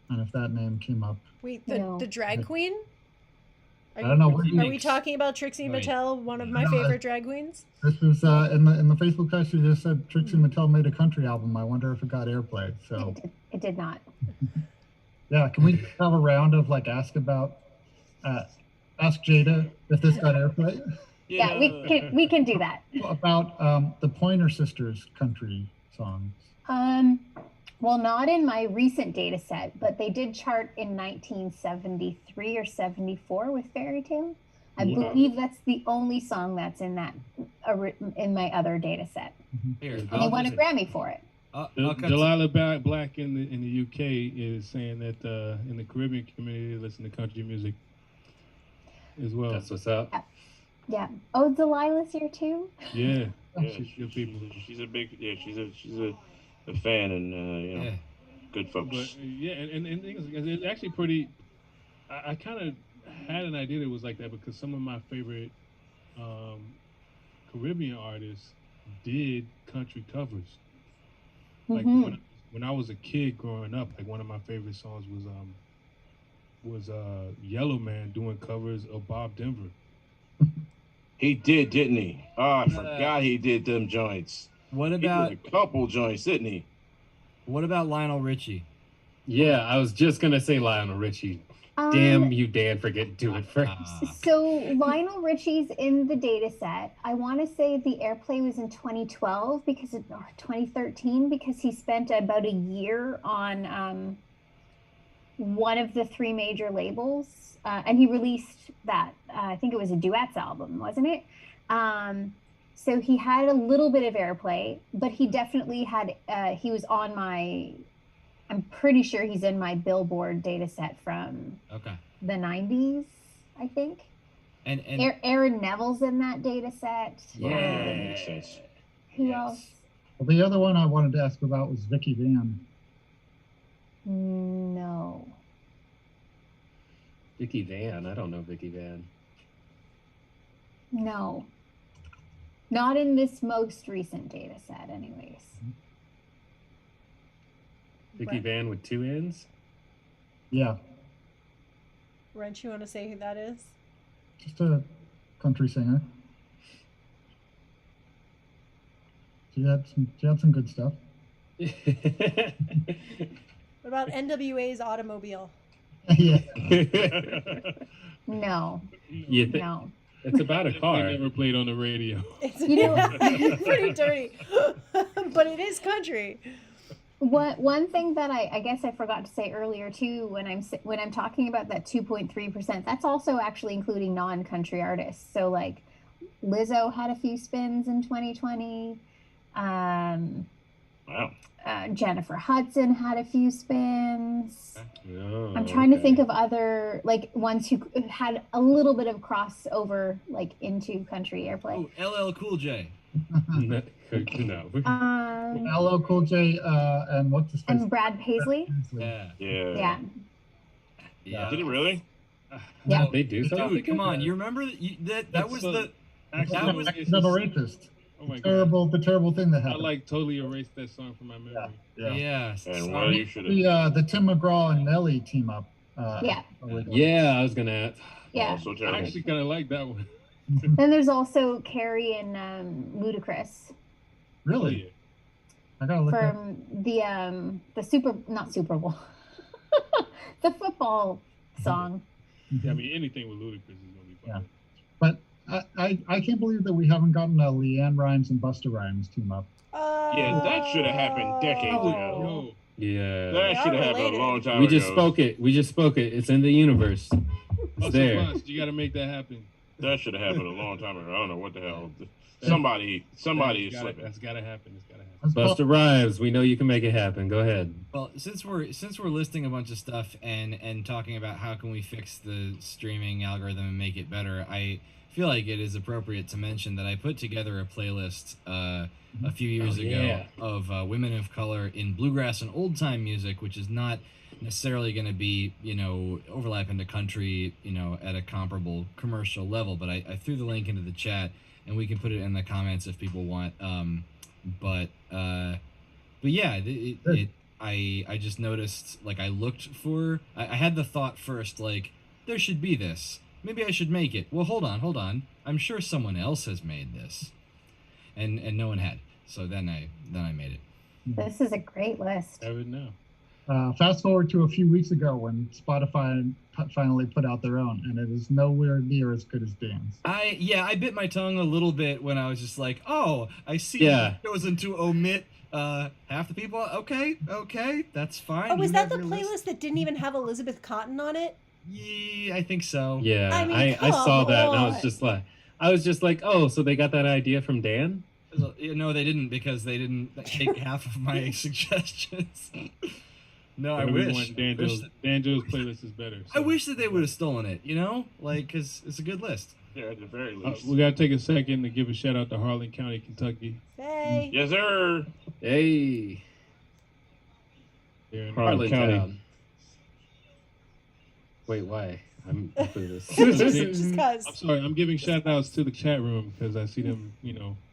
and if that name came up. Wait, the drag queen? I don't know. Are we talking about Trixie Mattel, one of my favorite drag queens? This was in the Facebook chat. She just said Trixie Mattel made a country album. I wonder if it got airplay. So it did not. Yeah, can we have a round of ask Jada if this got airplay? Yeah, we can do that. About the Pointer Sisters country songs. Well, not in my recent data set, but they did chart in 1973 or 74 with Fairy Tale. I believe that's the only song that's in my other data set. And they won a Grammy for it. Delilah Black in the UK is saying that in the Caribbean community they listen to country music as well. That's what's up. Yeah. Oh, Delilah's here too? Yeah. She's good people. She's a big she's a fan, and good folks. But, and it's actually pretty. I kind of had an idea that it was like that because some of my favorite Caribbean artists did country covers. Like when I was a kid growing up, like one of my favorite songs was Yellow Man doing covers of Bob Denver. He did, didn't he? Oh, I forgot he did them joints. What He about did a couple joints, didn't he? what about Lionel Richie? Yeah, I was just gonna say Lionel Richie. Damn you, Dan, for getting to it first. So Lionel Richie's in the data set. I want to say the airplay was in 2012 or 2013 because he spent about a year on one of the three major labels, and he released that. I think it was a duets album, wasn't it? So he had a little bit of airplay, but he definitely had. He was on my. I'm pretty sure he's in my Billboard data set from the 90s, I think. And Aaron Neville's in that data set. Yeah, that makes sense. Who else? Well, the other one I wanted to ask about was Vicky Van. No. Vicky Van. I don't know Vicky Van. No. Not in this most recent data set, anyways. Vicky Van with 2 N's? Yeah, Wrench, you want to say who that is? just a country singer. She had some good stuff. What about NWA's Automobile? Yeah. No. No. It's about a They car. never played on the radio. It's You know- pretty dirty, but it is country. One thing that I guess I forgot to say earlier too, when I'm talking about that 2.3%, that's also actually including non-country artists. So like Lizzo had a few spins in 2020. Wow. Jennifer Hudson had a few spins. Oh, I'm trying to okay. think of other like ones who had a little bit of crossover like into country airplay. Oh, LL Cool J. No. LL Cool J and what's his face? And Brad Paisley. Yeah. Yeah. Yeah. Did he really? Yeah. They do something. Dude, come on! You remember that was the that was Accidental Rapist. Oh my The terrible thing that I happened. like totally erased that song from my memory. yeah. And well, you should have. The Tim McGraw and Nelly team up. Yeah. Yeah, I was gonna. Yeah. So I terrible. actually kind of like that one. Then there's also Carrie and Ludacris Really? I gotta look up. from the not Super Bowl, the football song. Yeah, I mean anything with Ludacris is gonna be fun. But I can't believe that we haven't gotten a Leanne Rhymes and Busta Rhymes team up. Yeah, that should have happened decades ago. Yo, Yeah. That should have happened related. a long time We ago. just spoke it. We just spoke it. It's in the universe. It's Busta there. Bust, you got to make that happen. That should have happened a long time ago. I don't know what the hell. Somebody is slipping. That's gotta happen. It's gotta happen. Busta Rhymes, we know you can make it happen. Go ahead. Well, since we're listing a bunch of stuff and talking about how can we fix the streaming algorithm and make it better, I feel like it is appropriate to mention that I put together a playlist a few years ago of women of color in bluegrass and old time music, which is not necessarily going to be overlap into country at a comparable commercial level. But I threw the link into the chat, and we can put it in the comments if people want. But yeah, I just noticed, like, I looked for, I had the thought first, like, there should be this. Maybe I should make it. Well, hold on. I'm sure someone else has made this. And no one had. So then I made it. This is a great list. Have it now. Fast forward to a few weeks ago when Spotify finally put out their own, and it is nowhere near as good as Dan's. I bit my tongue a little bit when I was just like, oh, I see. Yeah. You've chosen to omit half the people. Okay, that's fine. Oh, was You that have the your list. playlist that didn't even have Elizabeth Cotton on it? Yeah, I think so. Yeah, I mean, I saw come that, and on. I was just like, oh, so they got that idea from Dan? No, they didn't, because they didn't take half of my suggestions. No, I wish. Dan Joe's playlist is better. I wish that they would have stolen it, because it's a good list. Yeah, at the very least. We gotta take a second to give a shout out to Harlan County, Kentucky. Hey. Yes, sir. Hey, They're in Harlan County. Wait, why? I'm just I'm cause. sorry. I'm giving shout outs to the chat room because I see them,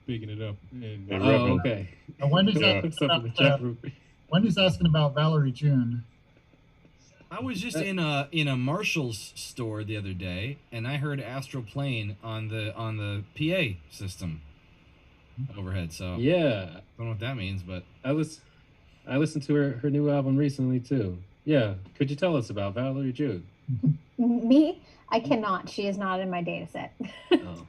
bigging it up. And Oh, okay. Wendy's Yeah. asking What's up about, in the chat room? Wendy's asking about Valerie June. I was just in a Marshall's store the other day, and I heard Astral Plane on the PA system overhead. So Yeah, I don't know what that means, but I listened to her new album recently too. Yeah, could you tell us about Valerie June? Me? I cannot. She is not in my data set. Oh.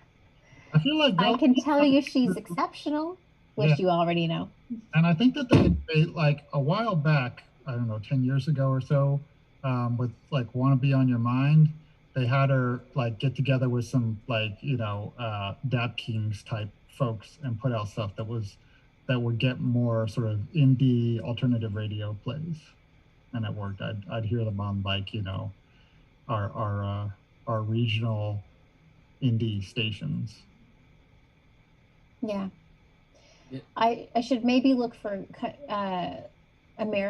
I feel like I can tell you she's exceptional, which you already know. And I think that they like a while back, I don't know, 10 years ago or so, with like "Wanna Be on Your Mind," they had her like get together with some like Dap Kings type folks and put out stuff that would get more sort of indie alternative radio plays, and it worked. I'd hear them on like our regional indie stations. Yeah. Yeah. I should maybe look for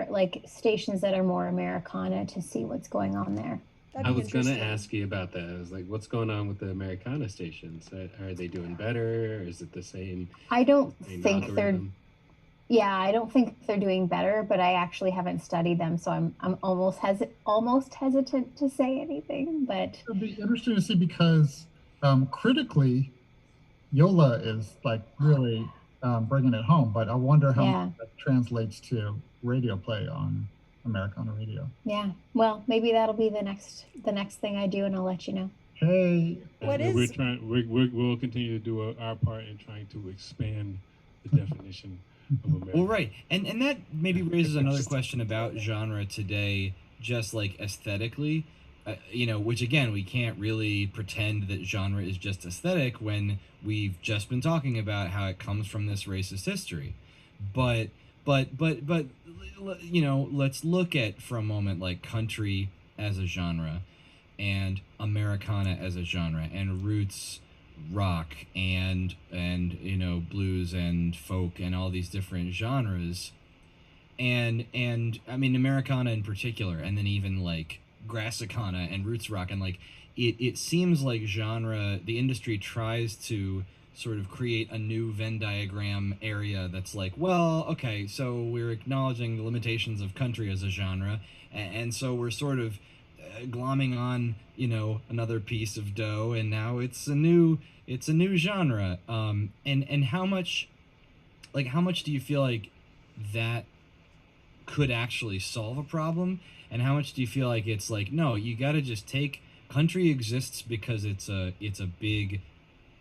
like stations that are more Americana to see what's going on there. I was gonna ask you about that. I was like, what's going on with the Americana stations? Are they doing better? Is it the same? I don't same think algorithm? I don't think they're doing better, but I actually haven't studied them, so I'm almost hesitant to say anything. But it'll be interesting to see because critically, Yola is like really bringing it home, but I wonder how much that translates to radio play on Americana radio. Yeah, well, maybe that'll be the next thing I do, and I'll let you know. Hey, we'll continue to do our part in trying to expand the definition of America. Well, right, and that maybe raises another question about genre today, just like aesthetically. Which again, we can't really pretend that genre is just aesthetic when we've just been talking about how it comes from this racist history. But let's look at for a moment like country as a genre and Americana as a genre and roots rock and blues and folk and all these different genres and I mean Americana in particular, and then even like Grassicana and roots rock, and like it seems like genre, the industry tries to sort of create a new Venn diagram area that's like, well, okay, so we're acknowledging the limitations of country as a genre, and so we're sort of glomming on another piece of dough, and now it's a new genre. And how much do you feel like that could actually solve a problem, and how much do you feel like it's like, no, you got to just take country exists because it's a big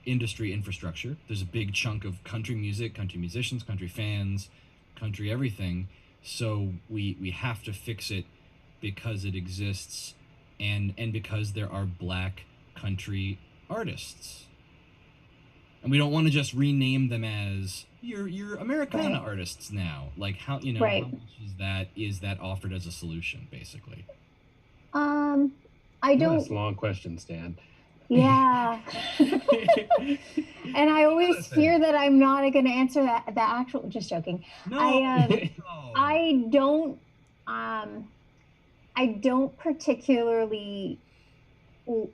industry infrastructure. There's a big chunk of country music, country musicians, country fans, country everything, so we have to fix it because it exists and because there are black country artists, and we don't want to just rename them as your Americana artists now. Like how how much is that offered as a solution, basically? I don't. That's a long question, Stan. Yeah. And I always fear that I'm not going to answer that actual. Just joking. No. I don't particularly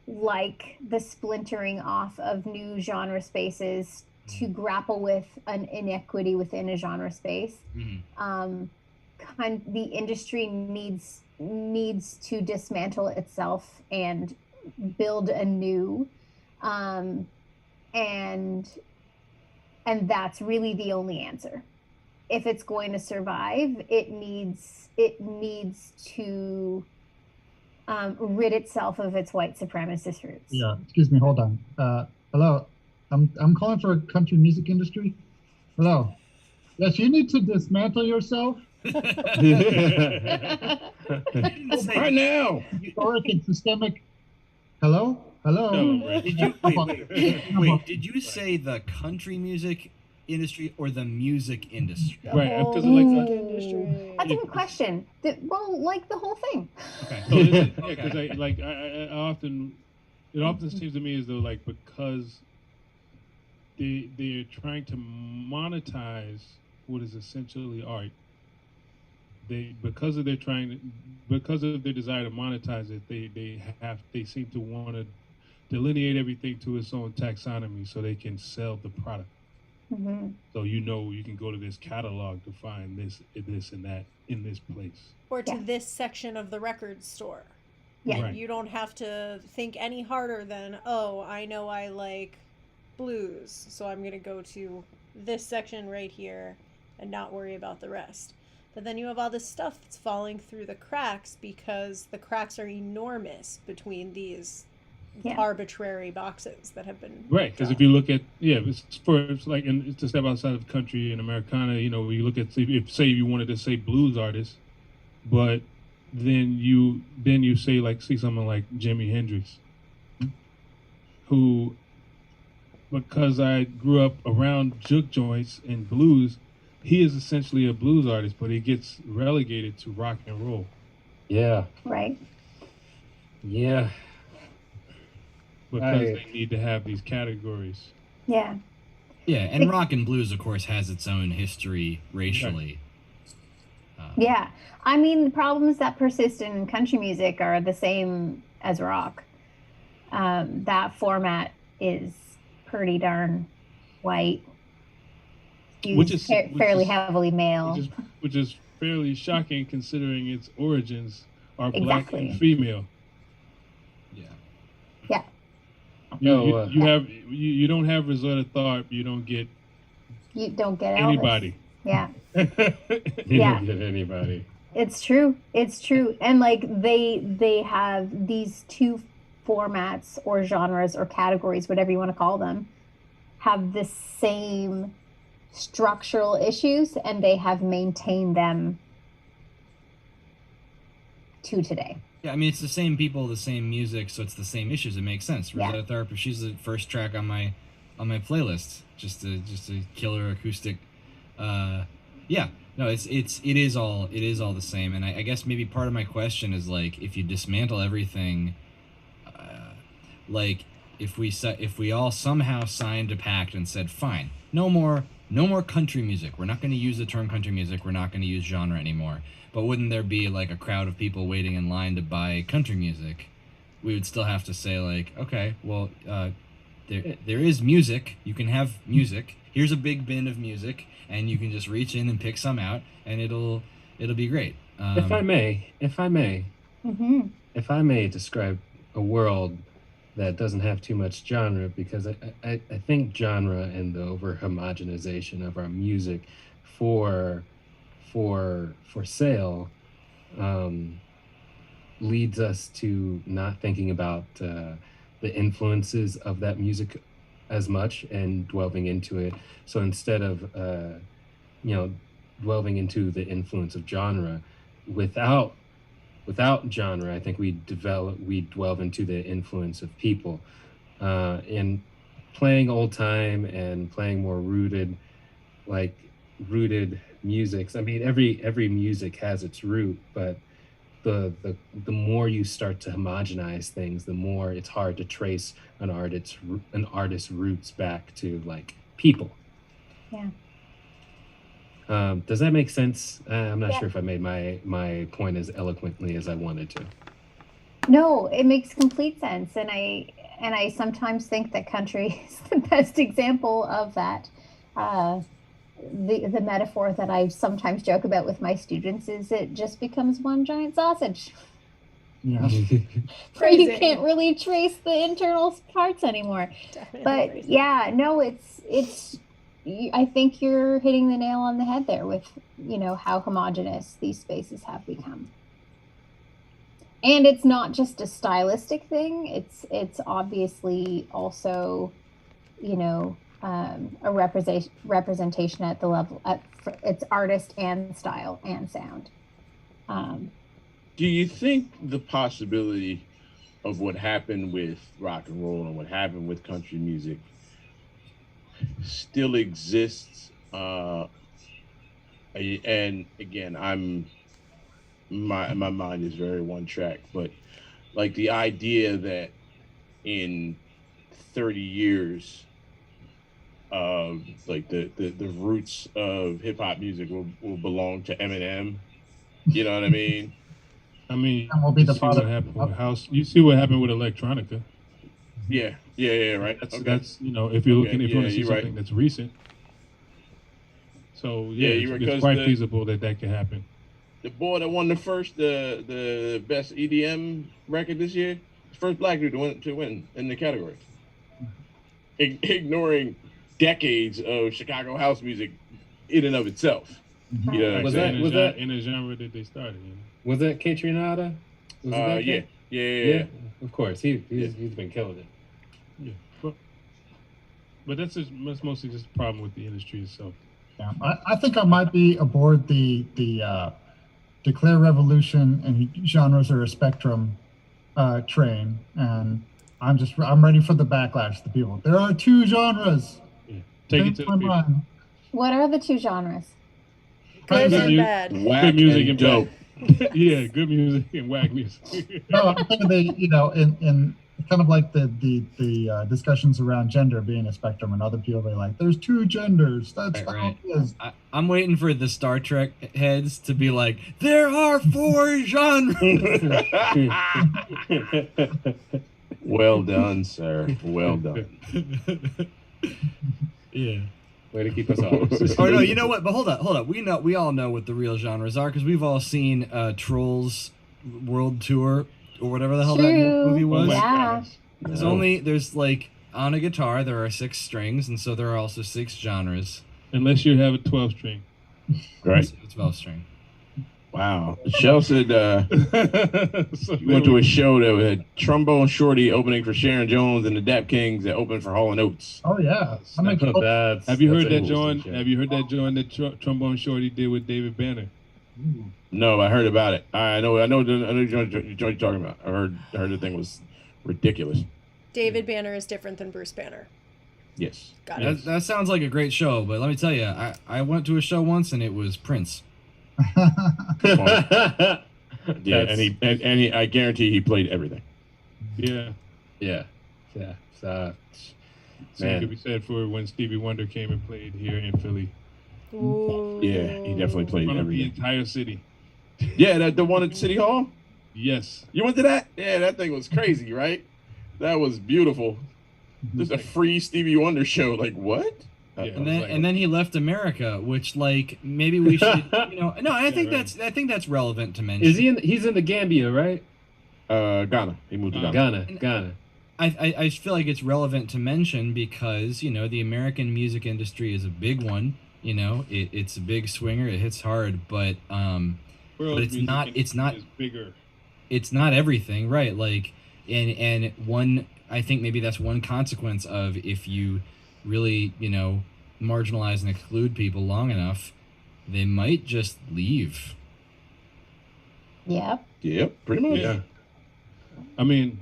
like the splintering off of new genre spaces to grapple with an inequity within a genre space. Mm-hmm. The industry needs to dismantle itself and build anew, and that's really the only answer. If it's going to survive, it needs to rid itself of its white supremacist roots. Yeah, excuse me, hold on. Hello, I'm calling for a country music industry. Hello. Yes, you need to dismantle yourself. Right now. Historic and systemic. Hello? Did you wait? Did you say the country music industry or the music industry? Right, because industry. That's a good question. Well, like the whole thing. Okay. So because I often, it often seems to me as though like because they're trying to monetize what is essentially art, because of their desire to monetize it, they seem to want to delineate everything to its own taxonomy so they can sell the product. Mm-hmm. So you can go to this catalog to find this and that in this place. Or to Yeah. this section of the record store. Yeah. And Right. you don't have to think any harder than, oh, I know I like blues, so I'm going to go to this section right here and not worry about the rest. But then you have all this stuff that's falling through the cracks because the cracks are enormous between these Yeah. arbitrary boxes that have been Right, because if you look at it's like, and it's to step outside of country and Americana, you look at, if say you wanted to say blues artist, but then you see someone like Jimi Hendrix, who, because I grew up around juke joints and blues, he is essentially a blues artist, but he gets relegated to rock and roll. Yeah. Right. Yeah. Because they need to have these categories. Yeah. Yeah, and rock and blues, of course, has its own history racially. Yeah. I mean, the problems that persist in country music are the same as rock. That format is pretty darn white, used fairly heavily male. Which is fairly shocking considering its origins are black Exactly. and female. Yeah. Yeah. You don't have Rosetta Tharpe. You don't get anybody. Elvis. Yeah. You don't get anybody. It's true. And like they have these two formats or genres or categories, whatever you want to call them, have the same structural issues, and they have maintained them to today. Yeah, I mean, it's the same people, the same music, so it's the same issues. It makes sense. Yeah. Rosetta Tharpe, she's the first track on my playlist, just a killer acoustic. Yeah, no, it is all the same. And I guess maybe part of my question is, like, if you dismantle everything, like if we all somehow signed a pact and said, fine, no more country music. We're not going to use the term country music. We're not going to use genre anymore. But wouldn't there be like a crowd of people waiting in line to buy country music? We would still have to say, like, okay, well, there is music. You can have music. Here's a big bin of music, and you can just reach in and pick some out, and it'll be great. If I may, Mm-hmm. if I may describe a world that doesn't have too much genre, because I think genre and the over homogenization of our music for sale leads us to not thinking about the influences of that music as much and delving into it. So instead of delving into the influence of genre, without genre, I think we delve into the influence of people, and playing old time and playing more rooted musics. I mean, every music has its root, but the more you start to homogenize things, the more it's hard to trace an artist's roots back to like people. Yeah. Does that make sense? I'm not sure if I made my point as eloquently as I wanted to. No, it makes complete sense, and I sometimes think that country is the best example of that. The metaphor that I sometimes joke about with my students is it just becomes one giant sausage. Yeah. Where you can't really trace the internal parts anymore. Definitely But crazy. yeah, no, it's I think you're hitting the nail on the head there with, how homogenous these spaces have become. And it's not just a stylistic thing. It's obviously also, a representation at the level it's artist and style and sound. Do you think the possibility of what happened with rock and roll and what happened with country music still exists? And again, my mind is very one track, but like the idea that in 30 years like the roots of hip hop music will belong to Eminem, You know what I mean? I mean, And we'll be you the see what father. happened with house. You see what happened with electronica. Yeah, right. That's Okay. that's if you're looking, if you yeah, want to see you're right. something that's recent. So Yeah, yeah, you're right, it's 'cause quite the- feasible that can happen. The boy that won the best EDM record this year, the first black dude to win in the category, ignoring decades of Chicago house music in and of itself. You know what I'm Was saying? that in a genre that they started in? Was that Kaytranada? Was it that Yeah, guy? yeah. Of course. He's been killing it. Yeah, but that's mostly just a problem with the industry itself. Yeah, I think I might be aboard the declare revolution and genres are a spectrum train, and I'm ready for the backlash. The people, there are two genres. Yeah. Take it to the people. What are the two genres? Good and music. bad. Whack Good music and and dope. Yeah, good music and whack music. No, I'm thinking in kind of like the discussions around gender being a spectrum, and other people are like, there's two genders. That's how Right. it is. I'm waiting for the Star Trek heads to be like, there are 4 genres. Well done, sir. Well done. Yeah. Way to keep us honest. Oh no, you know what? But hold up. We all know what the real genres are because we've all seen Trolls World Tour or whatever the hell that True. movie was. Yeah. There's like on a guitar there are 6 strings, and so there are also 6 genres. Unless you have a 12 string. Right. It's 12 string. Wow. Shell said So you went to a show that had Trombone Shorty opening for Sharon Jones and the Dap Kings that opened for Hall & Oates. Oh yeah, I mean, Have you heard that's a that cool joint? show. Have you heard that joint that Trombone Shorty did with David Banner? No, I heard about it. I know the joint you're talking about. I heard the thing was ridiculous. David Banner is different than Bruce Banner. Yes. Got it. That sounds like a great show, but let me tell you, I went to a show once and it was Prince. Yeah, That's- and he I guarantee he played everything. Yeah. Yeah. So, Same Man. could be said for when Stevie Wonder came and played here in Philly. Ooh. Yeah, he definitely played In front of the everything. entire city. Yeah, the one at City Hall? Yes. You went to that? Yeah, that thing was crazy, right? That was beautiful. Just a free Stevie Wonder show. Like, what? Yeah. And then he left America, which like maybe we should no, I think that's relevant to mention. he's in the Gambia, right? Ghana. He moved to Ghana. Ghana. I feel like it's relevant to mention because the American music industry is a big one. It's a big swinger. It hits hard, but it's not It's bigger. it's not everything, right? Like, and one, I think maybe that's one consequence of if you really, marginalize and exclude people long enough, they might just leave. Yep. Yep, pretty much. Yeah. I mean,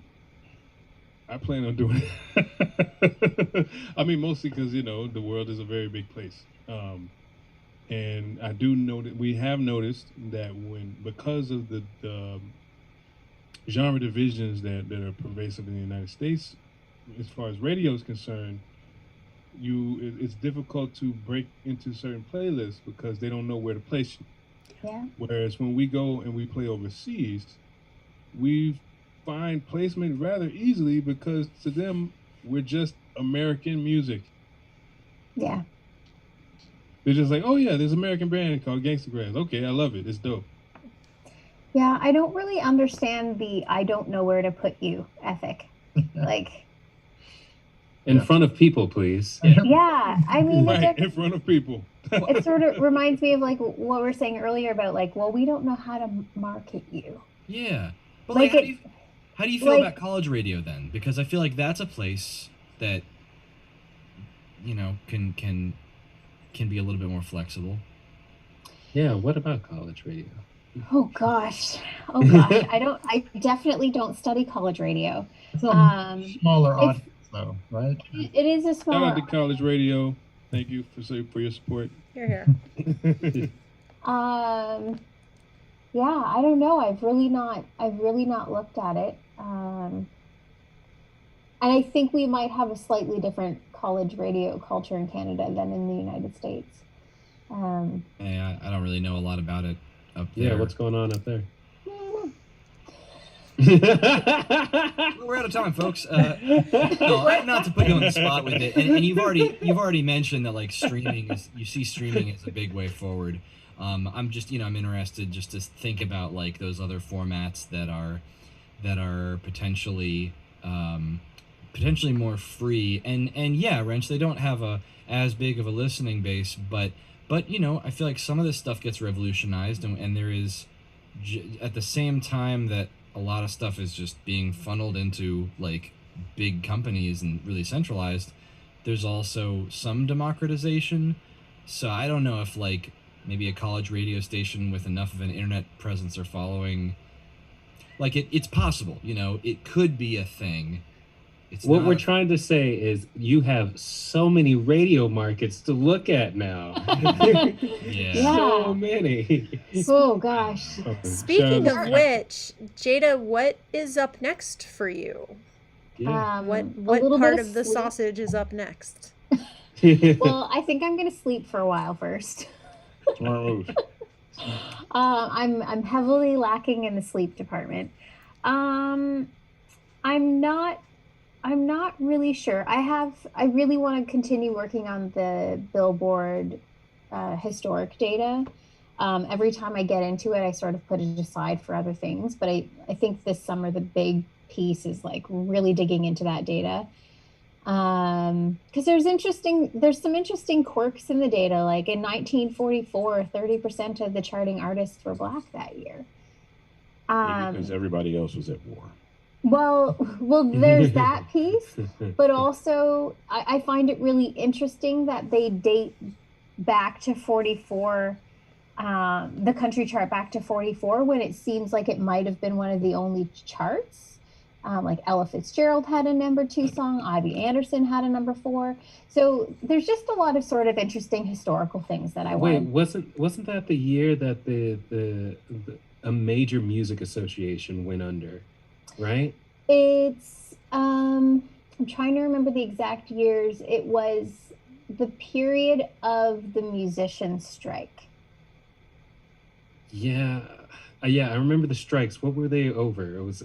I plan on doing it. I mean, mostly because, the world is a very big place. And I do know that we have noticed that because of the genre divisions that are pervasive in the United States, as far as radio is concerned, it's difficult to break into certain playlists because they don't know where to place you. Yeah. Whereas when we go and we play overseas, we find placement rather easily because to them, we're just American music. Yeah. They're just like, oh yeah, there's an American band called Gangstagrass. Okay, I love it. It's dope. Yeah, I don't really understand the I don't know where to put you ethic. Like, In front of people, please. yeah, I mean, Right, in front of people. it sort of reminds me of like what we were saying earlier about like, well, we don't know how to market you. Yeah. But Like like, it- how do you feel like- about college radio then? Because I feel like that's a place that can be a little bit more flexible. Yeah, what about college radio? Oh gosh. I definitely don't study college radio. It's a Um, smaller if- audience, though, right? it is a Shout smaller. out to college radio. Thank you for your support. You're here. Yeah, I don't know. I've really not looked at it. And I think we might have a slightly different college radio culture in Canada than in the United States. Yeah, I don't really know a lot about it up there. Yeah, what's going on up there? We're out of time, folks. No, not to put you on the spot with it, and you've already mentioned that like streaming is a big way forward. I'm just I'm interested just to think about like those other formats that are potentially more free and yeah, Wrench, they don't have as big of a listening base, but I feel like some of this stuff gets revolutionized, and there is at the same time that a lot of stuff is just being funneled into like big companies and really centralized, there's also some democratization. So I don't know if like maybe a college radio station with enough of an internet presence or following, like it's possible, it could be a thing. What we're trying to say is you have so many radio markets to look at now. Yeah. So many. Oh gosh. Speaking of which, Jada, what is up next for you? Yeah. What part of the sausage is up next? Well, I think I'm gonna sleep for a while first. Smart move. I'm heavily lacking in the sleep department. I'm not really sure. I really want to continue working on the Billboard historic data. Every time I get into it, I sort of put it aside for other things. But I think this summer the big piece is like really digging into that data. Because there's some interesting quirks in the data. Like in 1944, 30% of the charting artists were Black that year. Because everybody else was at war. Well, there's that piece, but also I find it really interesting that they date back to 44, the country chart back to 44, when it seems like it might have been one of the only charts. Like Ella Fitzgerald had a #2 song, Ivy Anderson had a #4. So there's just a lot of sort of interesting historical things that I want. Wasn't that the year that a major music association went under? Right? It's I'm trying to remember the exact years. It was the period of the musicians' strike. Yeah, I remember the strikes. What were they over? It was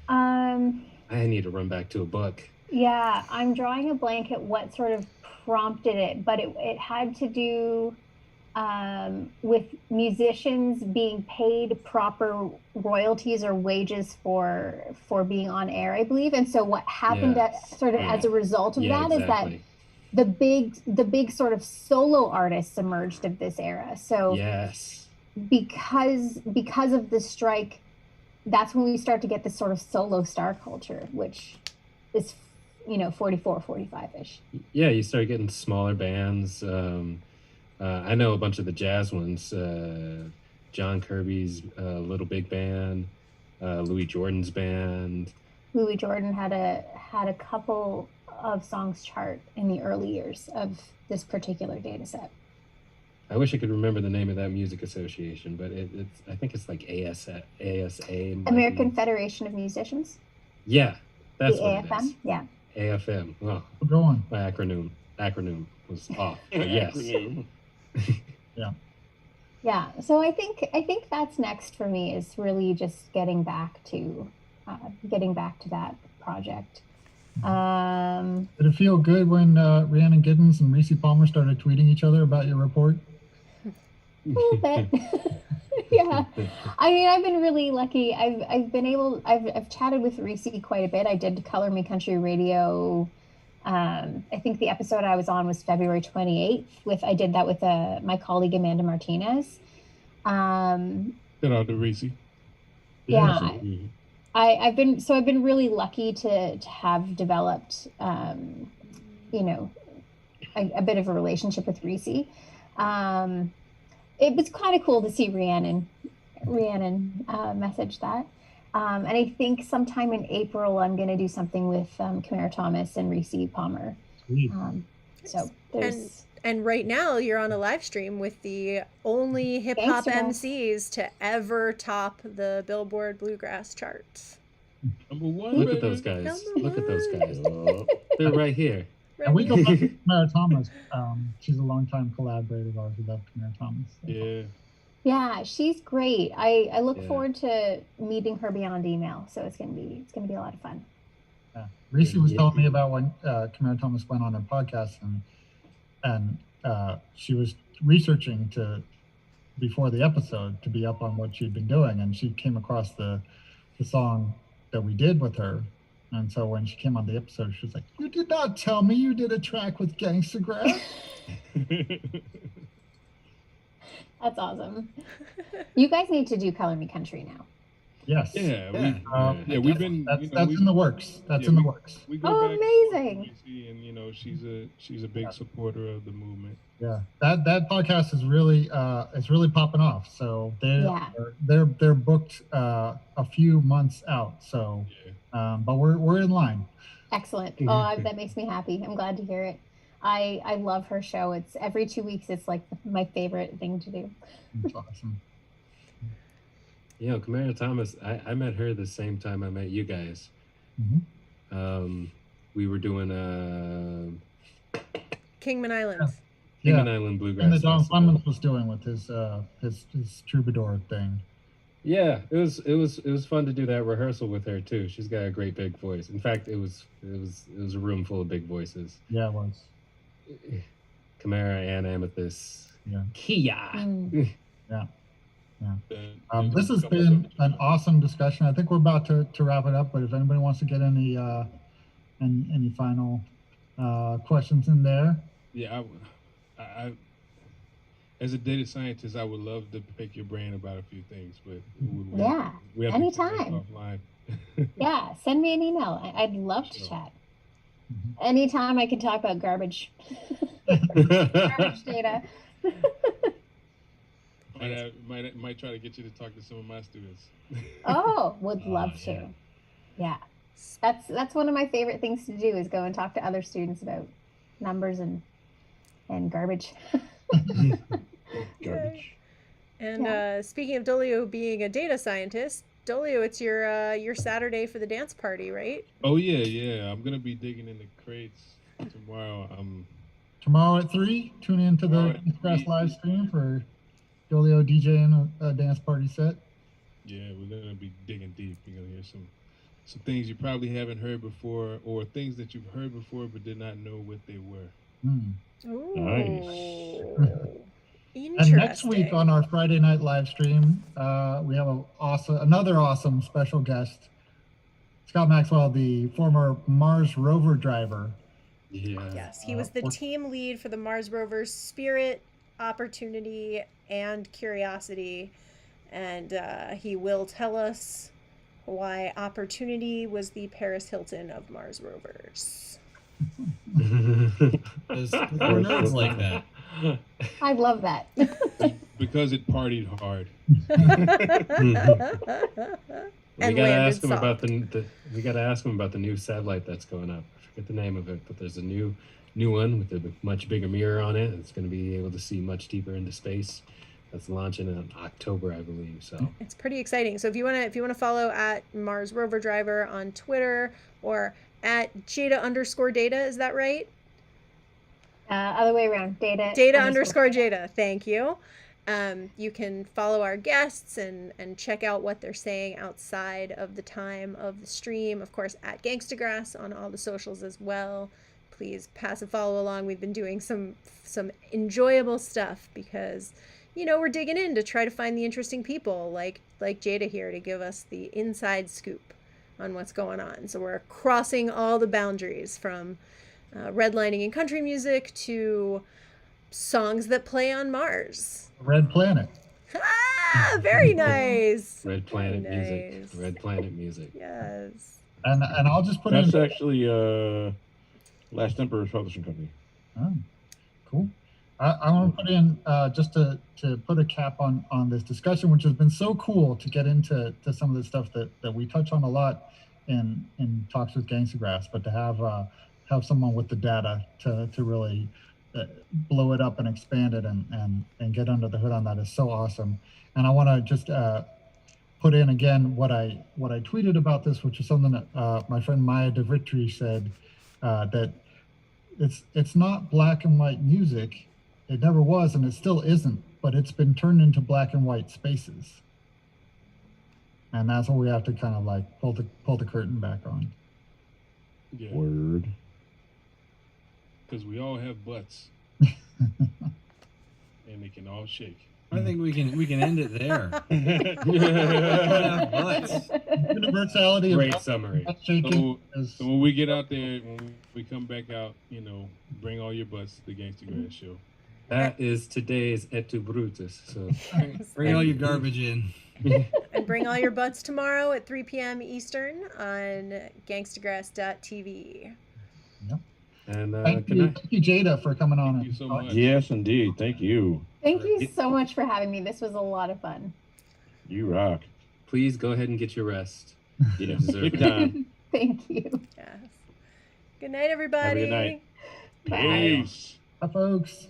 I need to run back to a book. Yeah, I'm drawing a blank at what sort of prompted it, but it had to do with musicians being paid proper royalties or wages for being on air, I believe. And so what happened as a result of that is that the big sort of solo artists emerged of this era. So yes, because of the strike, that's when we start to get this sort of solo star culture, which is 44, 45-ish. Yeah, you start getting smaller bands. I know a bunch of the jazz ones. John Kirby's Little Big Band, Louis Jordan's band. Louis Jordan had a couple of songs chart in the early years of this particular data set. I wish I could remember the name of that music association, but I think it's like ASA. American Federation of Musicians. Yeah, that's the what AFM. it is. Yeah. AFM. Oh, Go on. my acronym was off. But yes. Yeah. So I think that's next for me, is really just getting back to that project. Did it feel good when Rhiannon Giddens and Reese Palmer started tweeting each other about your report? A little bit. Yeah. I mean, I've been really lucky. I've chatted with Reese quite a bit. I did Color Me Country Radio. I think the episode I was on was February 28th. I did that with my colleague Amanda Martinez. Shout out to Reese. Yeah. I've been really lucky to have developed, a bit of a relationship with Reese. It was kind of cool to see Rhiannon message that. And I think sometime in April, I'm going to do something with Kamara Thomas and Reese Palmer. So there's... And right now you're on a live stream with the only hip hop MCs to ever top the Billboard Bluegrass charts. #1. Look at those guys. Look at those guys. They're right here. And we go back to Kamara Thomas. She's a longtime collaborator of ours. We love Kamara Thomas. So. Yeah. Yeah, she's great. I look Yeah. forward to meeting her beyond email. So it's gonna be a lot of fun. Yeah. Reese was Yeah. telling me about when Kamara Thomas went on her podcast, and she was researching before the episode to be up on what she'd been doing, and she came across the song that we did with her. And so when she came on the episode, she was like, "You did not tell me you did a track with Gangstagrass." That's awesome. You guys need to do Color Me Country now. Yes. Yeah, Yeah. we've been. That's in the works. That's in the works. We go Oh, back and forth with amazing. Reese, and she's a big supporter of the movement. Yeah, that podcast is really popping off. So they're booked a few months out. So, but we're in line. Excellent. Oh, that makes me happy. I'm glad to hear it. I love her show. It's every 2 weeks. It's like my favorite thing to do. That's awesome. You know, Kamara Thomas, I met her the same time I met you guys. Mm-hmm. We were doing Kingman Island. Kingman Island Bluegrass and the Don Festival. Clemens was doing with his troubadour thing. Yeah, it was fun to do that rehearsal with her too. She's got a great big voice. In fact, it was a room full of big voices. Yeah, it was. Kamara and Amethyst. Yeah. Kia. Yeah. This has been an awesome discussion. I think we're about to wrap it up, but if anybody wants to get any final questions in there. Yeah, I as a data scientist, I would love to pick your brain about a few things, but we have anytime. To take offline. Yeah, send me an email. I'd love to chat. Anytime I can talk about garbage, garbage data. Might try to get you to talk to some of my students. Oh, would love to. Yeah, that's one of my favorite things to do is go and talk to other students about numbers and garbage. Garbage. And speaking of Dolio being a data scientist, Dolio, it's your Saturday for the dance party, right? Oh yeah. I'm gonna be digging in the crates tomorrow. Tomorrow at 3, tune in to the Gangstagrass live stream for Dolio DJing a dance party set. Yeah, we're gonna be digging deep. You're gonna hear some things you probably haven't heard before, or things that you've heard before but did not know what they were. Ooh. Nice. And next week on our Friday night live stream, we have another awesome special guest, Scott Maxwell, the former Mars rover driver. Yeah. Yes, he was the team lead for the Mars rover's Spirit, Opportunity, and Curiosity, and he will tell us why Opportunity was the Paris Hilton of Mars rovers. There's more nerds like that. I love that. Because it partied hard. We gotta ask him about we gotta ask him about the new satellite that's going up. I forget the name of it, but there's a new one with a much bigger mirror on it. It's going to be able to see much deeper into space. That's launching in October, I believe. So it's pretty exciting. So if you wanna follow at Mars Rover Driver on Twitter or at Jada_Data, is that right? Other way around. Data _ Jada. Thank you. You can follow our guests and check out what they're saying outside of the time of the stream. Of course, at Gangstagrass on all the socials as well. Please pass a follow along. We've been doing some enjoyable stuff because, we're digging in to try to find the interesting people like Jada here to give us the inside scoop on what's going on. So we're crossing all the boundaries from redlining in country music to songs that play on Mars. Red Planet. Ah, very nice. Red Planet music. Red Planet music. Yes. And I'll just put That's in. actually Last Emperor's Publishing Company. Oh, cool. I want to put in just to put a cap on this discussion, which has been so cool to get into some of the stuff that we touch on a lot in talks with Gangstagrass, but to have someone with the data to really blow it up and expand it and get under the hood on that is so awesome. And I want to just put in again what I tweeted about this, which is something that my friend Maya DeVitri said, that it's not black and white music. It never was, and it still isn't. but it's been turned into black and white spaces. And that's what we have to kind of like pull the curtain back on. Yeah, Word. because we all have butts, and they can all shake. I think we can end it there. Butts. Universality of Great summary. butt shaking So, is, so when we get out there, when we come back out, bring all your butts to the Gangstagrass show. That is today's Et tu Brutus. So Bring all your garbage in. And bring all your butts tomorrow at 3 p.m. Eastern on gangstagrass.tv. and thank good you, night. thank you, Jada, for coming on. Thank you so much. Yes, indeed. Thank you. Thank you so much for having me. This was a lot of fun. You rock. Please go ahead and get your rest. Yeah. deserve Take it. your time. Thank you. Yes. Good night, everybody. night. Bye. Peace. Bye, folks.